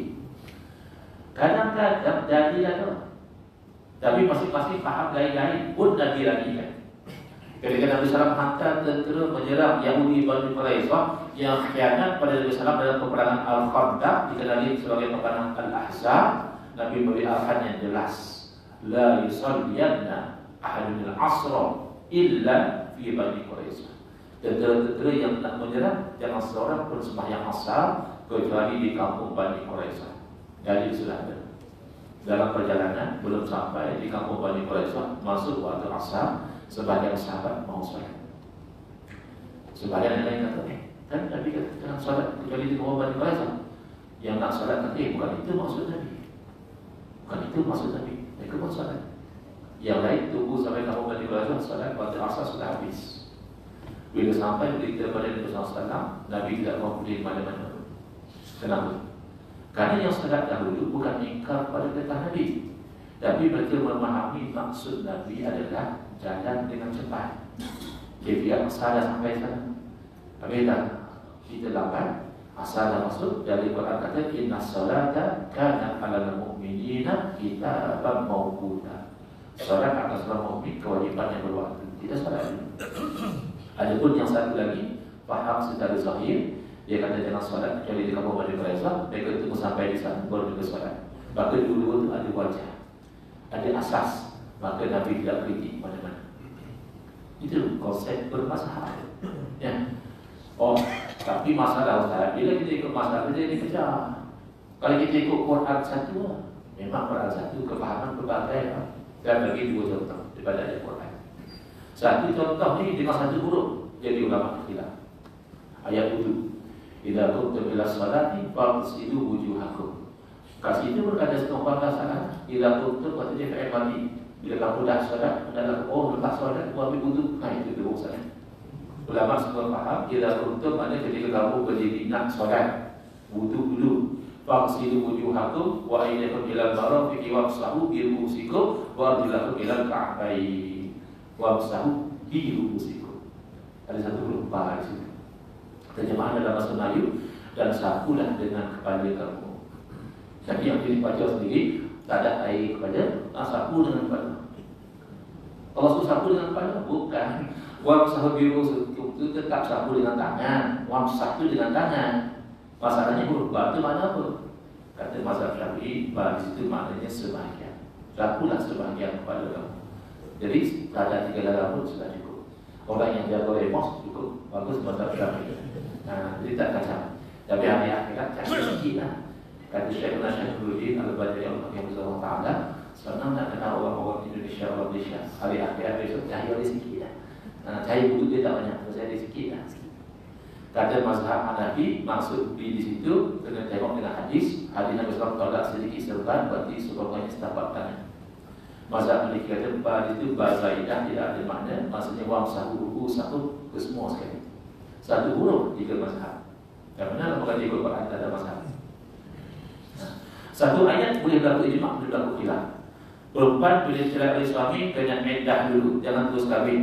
Kadang-kadang dalil ada, tapi masing-masing faham lain-lain pun Nabi raihkan. Ketika Nabi SAW hantar tentera menyerang Yahudi Bani Quraisyah yang khianat pada Nabi SAW dalam peperangan Al-Khandaq, dikenali sebagai peperangan Al-Ahzab, Nabi memberi arahan yang jelas, la yusalliyanna ahadun al-asra illa fi Bani Quraisyah. Tentera-tentera yang nak menyerang, jangan seorang pun sembahyang asar kecuali di kampung Bani Quraisyah. Jadi sudah ada. Dalam perjalanan belum sampai di kampung Bani Quraisyah, masuk waktu asar, sebagian sahabat mau salat. Sebagian yang lain kata, kan Nabi kata jangan salat kecuali di kampung Bani Quraisyah. Yang nak salat kata, bukan itu maksud Nabi. Bukan itu maksud Nabi. Mereka pun salat. Yang lain tunggu sampai kampung Bani Quraisyah, salat waktu asar sudah habis. Bila sampai berita pada Nabi SAW, Nabi tidak mau pergi ke mana-mana. Kenapa? Karena yang salat dahulu bukan ingkar pada perintah Nabi, tapi mereka memahami maksud Nabi adalah jalan dengan cepat. Dia biar asal dah sampai sana. Habis dah kita lambat, asal dah masuk. Dari Quran kata, inna salata kana alal mu'minina kitaban mawquta. Salat atas orang mukmin kewajiban yang berwaktu. Kita salat dulu. Adapun yang satu lagi faham secara zahir, dia kata jangan solat kecuali di kampung Bani Quraisyah. Mereka tunggu sampai di sana baru mereka solat. Maka dua-dua itu ada wajah, ada asas. Maka Nabi tidak kritik mana-mana. Itu konsep bermazhab. Ya. Oh, tapi masalah Ustaz, bila kita ikut mazhab kita dikejar. Kalau kita ikut Quran satu, memang Quran satu kefahaman berbagai. Dan bagi dua contoh daripada ayat Quran. Satu contoh ni dengan satu huruf jadi ulama khilaf. Ayat wudu. Idza kuntum ila sholati fagsilu wujuhakum. Kat situ pun ada setengah balasan. Idza kuntum kata dia fi'il madi. Bila kamu dah solat, adalah lepas solat kamu ambil wudu. Itu urusan. Ulama semua faham idza kuntum maknanya ketika kamu berdiri nak solat, wudu dulu. Faqsilu wujuhakum wa aydakum ilal marafiqi wamsahu bi ru'usikum wa arjulakum ilal ka'bayn. Wamsahu bi ru'usikum. Ada satu huruf ba di situ. Terjemahan dalam bahasa Melayu, dan sapulah dengan kepala kamu. Jadi yang dibaca sendiri tak ada air kepada, sapu dengan kepala. Allah suruh sapu dengan kepala? Bukan. Wamsahu bi ru'usikum itu tetap sapu dengan tangan. Wamsah itu dengan tangan. Masalahnya huruf ba itu mana apa? Kata mazhab Syafi'i, ba di situ maknanya sebahagian. Sapulah sebahagian kepada kamu. Jadi ada 3 dalam pun sudah cukup. Orang yang jaga emos cukup. Bagus mazhab Syafi'i. Jadi tak kacau. Tapi hari akhirat cari sikit lah. Kata Syekhuna Syekhuddin Al-Albani yang bersama Ta'ala, senang nak kenal orang-orang Indonesia, orang Malaysia. Hari akhirat besok cari ada sikit lah. Cari butuh dia tak banyak, saya ada sikit lah. Kata mazhab Hanafi, maksud di situ kena tengok dengan hadis. Hadis Nabi SAW tolak sedikit serban, berarti sebabnya setapak tangan. Mazhab Maliki kata ba itu ba zaidah, tidak ada makna. Maksudnya wamsahu satu ke semua sekali. Satu huruf 3 mazhab. Yang mana bukan ikut Quran, tak ada mazhab. Satu ayat boleh berlaku ijma', boleh berlaku khilaf. Perempuan bila cerai oleh suami kena iddah dulu, jangan terus kahwin.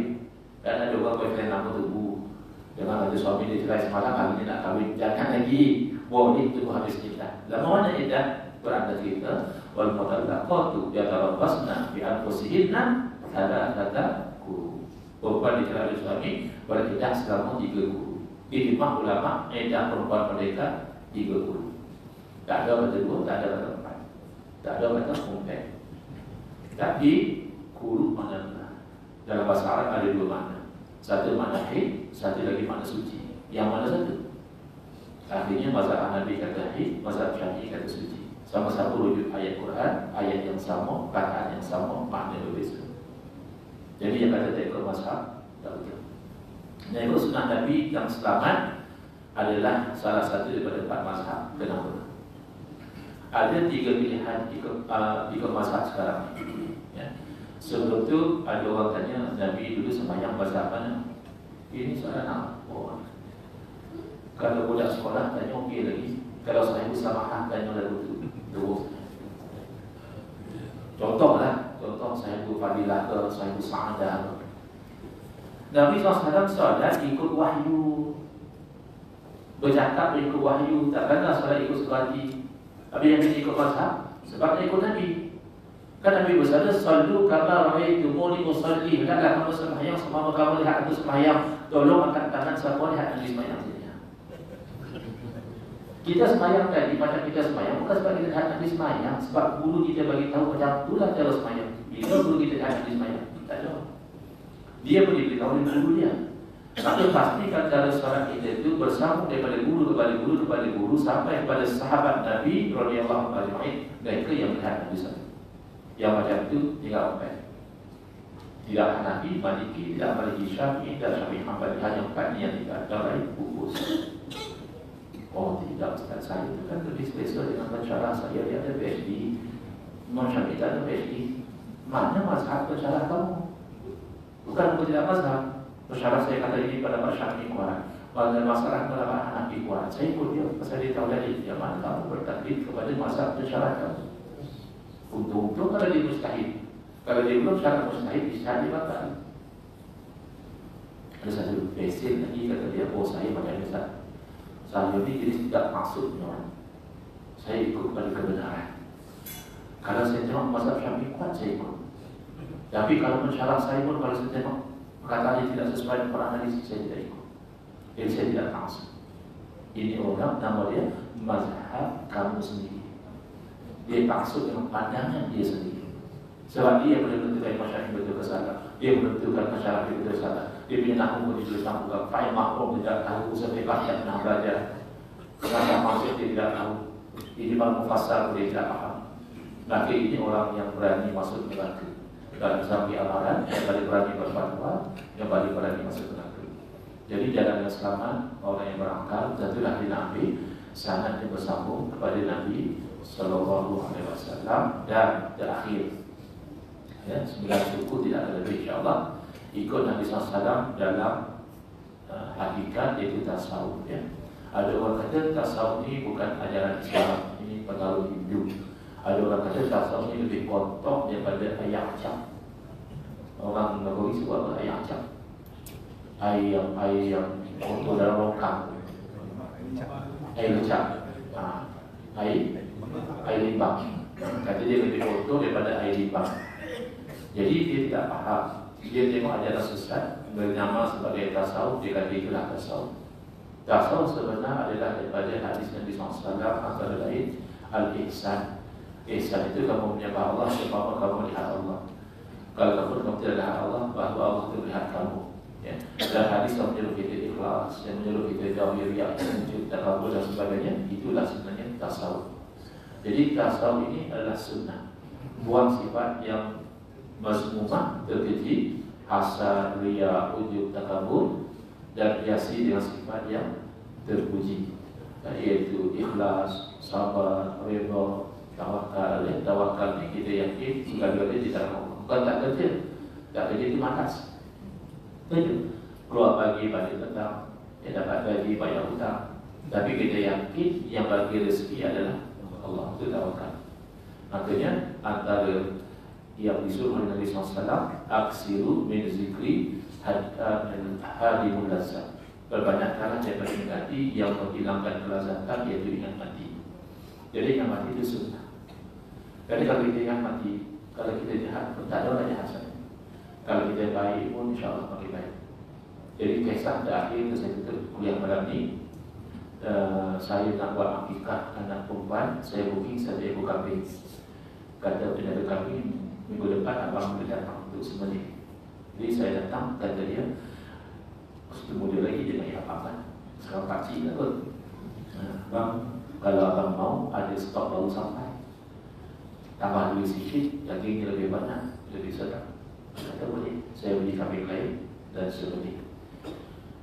Dan ada orang boyfriend nama tu. Jangan ada suami dia cerai semalam, hari ini nak kahwin. Jangan lagi. Boleh tunggu habis kita. Lama mana iddah? Beranda kita. Wal mutallaqatu yatarabbasna bi anfusihinna thalathata quru. Perempuan dicerai oleh suami beriddah selama 3 quru. Ijma' ulama iddah perempuan mereka 3 quru. Tak ada kata 2, tak ada kata 4. Tak ada kata 4. Tapi quru makna dalam bahasa Arab ada 2 makna. Satu makna haid, satu lagi makna suci. Yang mana satu? Akhirnya mazhab Hanafi kata haid, mazhab Syafi'i kata suci. Sama-sama rujuk ayat Quran, ayat yang sama, bacaan yang sama, makna berbeza. Jadi yang kata tak ikut mazhab, tak betul. Yang ikut sunnah Nabi yang selamat adalah salah satu daripada 4 mazhab. Kenapa? Ada 3 pilihan ikut mazhab sekarang. Ya. Sebelum tu ada orang tanya Nabi dulu sembahyang bahasa mana? Ini soalan apa? Kalau budak sekolah tanya okey lagi. Kalau saya bersama tanya lalu tu terus. Contoh saya Fadilah ke, saya Sa'adah. Nabi SAW solat ikut wahyu. Bercakap ikut wahyu, tak kena solat ikut sebati. Tapi yang ikut mazhab sebab ikut Nabi. Kan Nabi bersabda, "Sallu kama ra'aitumuni usalli." Hendaklah kamu sembahyang semama kamu lihat aku sembahyang. Tolong angkat tangan siapa lihat Nabi sembahyang sini. Kita sembahyang tadi macam kita sembahyang bukan sebab kita lihat Nabi sembahyang, sebab guru kita bagi tahu macam itulah cara sembahyang. Bila guru kita lihat Nabi sembahyang, tak ada. Dia boleh beritahu dengan guru dia. Tapi pastikan cara solat kita itu bersambung daripada guru kepada guru kepada guru sampai kepada sahabat Nabi radhiyallahu anhu. Mereka yang melihat Nabi SAW. Yang macam itu tinggal empat. Tidak Hanafi, Maliki, tidak Maliki Syafi'i, dan Syafi'i Hanbali. Hanya 4 ni yang tidak ada lain pupus. Oh tidak, Ustaz, saya itu kan lebih spesial dengan pensyarah saya. Dia ada PhD. Imam Syafi'i tak ada PhD. Mana mazhab pensyarah kamu? Bukan aku tidak mazhab. Pensyarah saya kata ini pada Pak Syafi'i kuat, pada masalah pada Pak Hanafi kuat. Saya ikut dia, pasal dia tahu dari dia mana kamu bertaklid kepada mazhab pensyarah kamu. Untung-untung kalau dia mustahil. Kalau dia belum syarat mustahil, bisa dibatalkan. Ada satu pesil lagi kata dia, oh saya macam Ustaz, saya ini jadi tidak maksudnya. Saya ikut pada kebenaran. Kalau saya tengok mazhab Syafi'i kuat, saya ikut. Tapi kalau pensyarah saya pun kalau saya tengok perkataan dia tidak sesuai dengan Quran hadis, saya tidak ikut. Jadi saya tidak maksud. Ini orang nama dia mazhab kamu sendiri. Dia maksud dengan pandangan dia sendiri. Sebab dia boleh menentukan masyarakat betul ke salah. Dia menentukan masyarakat betul ke salah. Dia punya nahwu pun ditulis bukan. Fa'il mahrum tidak tahu. Sampai bahaya pernah belajar. Kenapa maksud dia tidak tahu. Ini malah mufassar dia tidak faham. Maka ini orang yang berani masuk neraka. Dalam Zambi Al-Haran, yang paling berani berfatwa, yang paling berani masuk neraka. Jadi jalan yang selamat, orang yang berakal, tentulah di Nabi sangat bersambung kepada Nabi Sallallahu Alaihi Wasallam. Dan terakhir, ya, 9 suku tidak ada lebih, insyaAllah ikut Nabi SAW dalam hakikat iaitu tasawuf, ya. Ada orang kata tasawuf ni bukan ajaran Islam, ini pengaruh Hindu. Ada orang kata tasawuf ni lebih kotor daripada air acak. Orang Nagori sebut apa? Air acak. Air yang kotor dalam longkang. Air kecap. Air limbang. Kata dia lebih kotor daripada air limbang. Jadi dia tidak faham. Dia tengok ajaran sesat bernama sebagai tasawuf, dia kata itulah tasawuf. Tasawuf sebenarnya adalah daripada hadis Nabi SAW antara lain al-ihsan. Ihsan itu kamu menyembah Allah sebab kamu lihat Allah. Kalau kamu tidak lihat Allah, bahawa Allah itu melihat kamu. Ya. Dan hadis yang menyuruh kita ikhlas, yang menyuruh kita jauhi riya, takabur dan sebagainya, itulah sebenarnya tasawuf. Jadi tasawuf ini adalah sunnah. Buang sifat yang mazmumah, terkeji, hasad, riya, ujub, takabur, dan hiasi dengan sifat yang terpuji, yaitu ikhlas, sabar, redha, tawakal. Tawakal ni kita yakin segala-galanya di dalam Allah. Bukan tak kerja, tak kerja itu matas. Betul. Keluar pagi balik petang, dia dapat gaji bayar hutang. Tapi kita yakin yang bagi rezeki adalah Allah. Itu tawakal. Makanya antara yang disuruh oleh Nabi SAW, aksiru min zikri hadimul lazat. Berbanyakkanlah daripada mengganti yang menghilangkan kelazatan, yaitu ingat mati. Jadi ingat mati itu sunnah. Jadi kalau kita ingat mati, kalau kita jahat pun tak ada orang jahat sana. Kalau kita baik pun insyaAllah makin baik. Jadi kisah terakhir saya tutup kuliah malam ni, saya nak buat akikah anak perempuan. Saya booking satu ekor kambing. Kata penjaga kambing, minggu depan abang boleh datang untuk sembelih. Jadi saya datang, kata dia, ketemu dia lagi, dia nak apa-apa. Sekarang pakcik lah kot. Bang, kalau abang mau, ada stok baru sampai. Tambah duit sikit, dagingnya lebih banyak, lebih sedap. Kata boleh, saya beli kambing lain dan sembelih.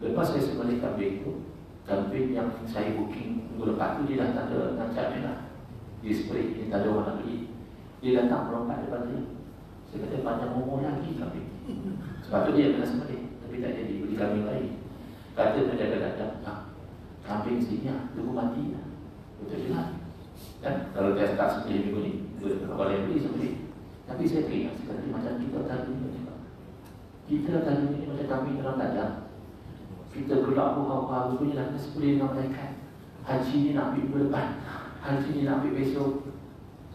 Lepas saya sembelih kambing itu, kambing yang saya booking minggu lepas tu, dia dah tak ada nancap merah. Dia sembelih, dia tak ada orang nak beli. Dia datang melompat depan dia. Saya kata panjang umur lagi kambing. Sebab tu dia kena sembelih, tapi tak jadi, beli kambing lain. Kata penjaga datang, kambing sini tunggu mati lah. Betul juga. Dan kalau dia tak sembelih minggu ni, dia boleh beli sembelih. Tapi saya teringat sekali macam kita tadi ni. Kita tadi ni macam kambing dalam tajam. Kita gelap buka-buka, rupanya nak sembelih dengan malaikat. Haji ni nak ambil minggu depan, haji ni nak ambil besok.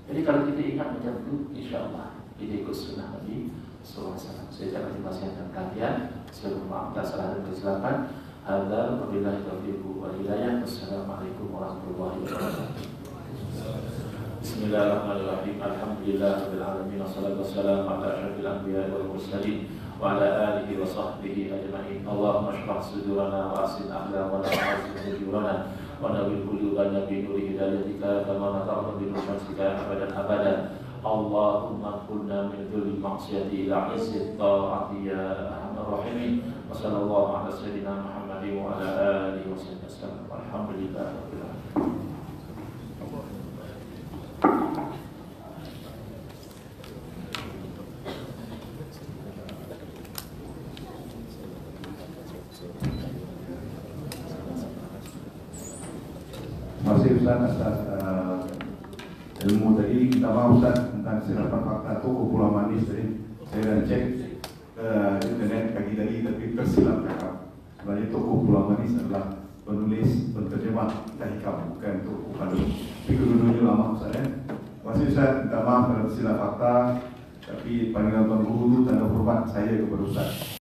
Jadi kalau kita ingat macam tu, insyaAllah kita ikut sunnah Nabi SAW. Saya ucapkan terima kasih atas perhatian. Saya bermaaf atas salah dan kesilapan. Hadza wabillahi taufiq wal hidayah. Wassalamualaikum warahmatullahi wabarakatuh. Bismillahirrahmanirrahim. Alhamdulillahirabbil alamin. Wassalatu wassalamu ala asyrafil anbiya'i wal mursalin wa ala alihi wa sahbihi ajma'in. Allahumma shrah sudurana wa asin akhlaqana wa asin nujurana wa nawwir qulubana bi nuri hidayatika kama nata'amu bi nur syamsika abadan abadan. Allahumma qulna min dhulli ma'siyati ila izzi ta'ati ya arhamar rahimin. Wa sallallahu ala sayyidina Muhammadin wa ala alihi wa sallam. Alhamdulillah rabbil alamin.
Terima kasih Ustaz atas ilmu tadi. Kita maaf Ustaz tentang sirapan fakta toko Pulau Manis tadi. Saya dah cek internet pagi tadi, tapi tersilap cakap. Sebenarnya toko Pulau Manis adalah penulis, penterjemah Tahikam, bukan toko Padung. Tapi kedua-duanya lama Ustaz ya. Terima kasih Ustaz, minta maaf kalau tersilap fakta. Tapi panggilan Tuan Guru itu tanda hormat saya kepada Ustaz.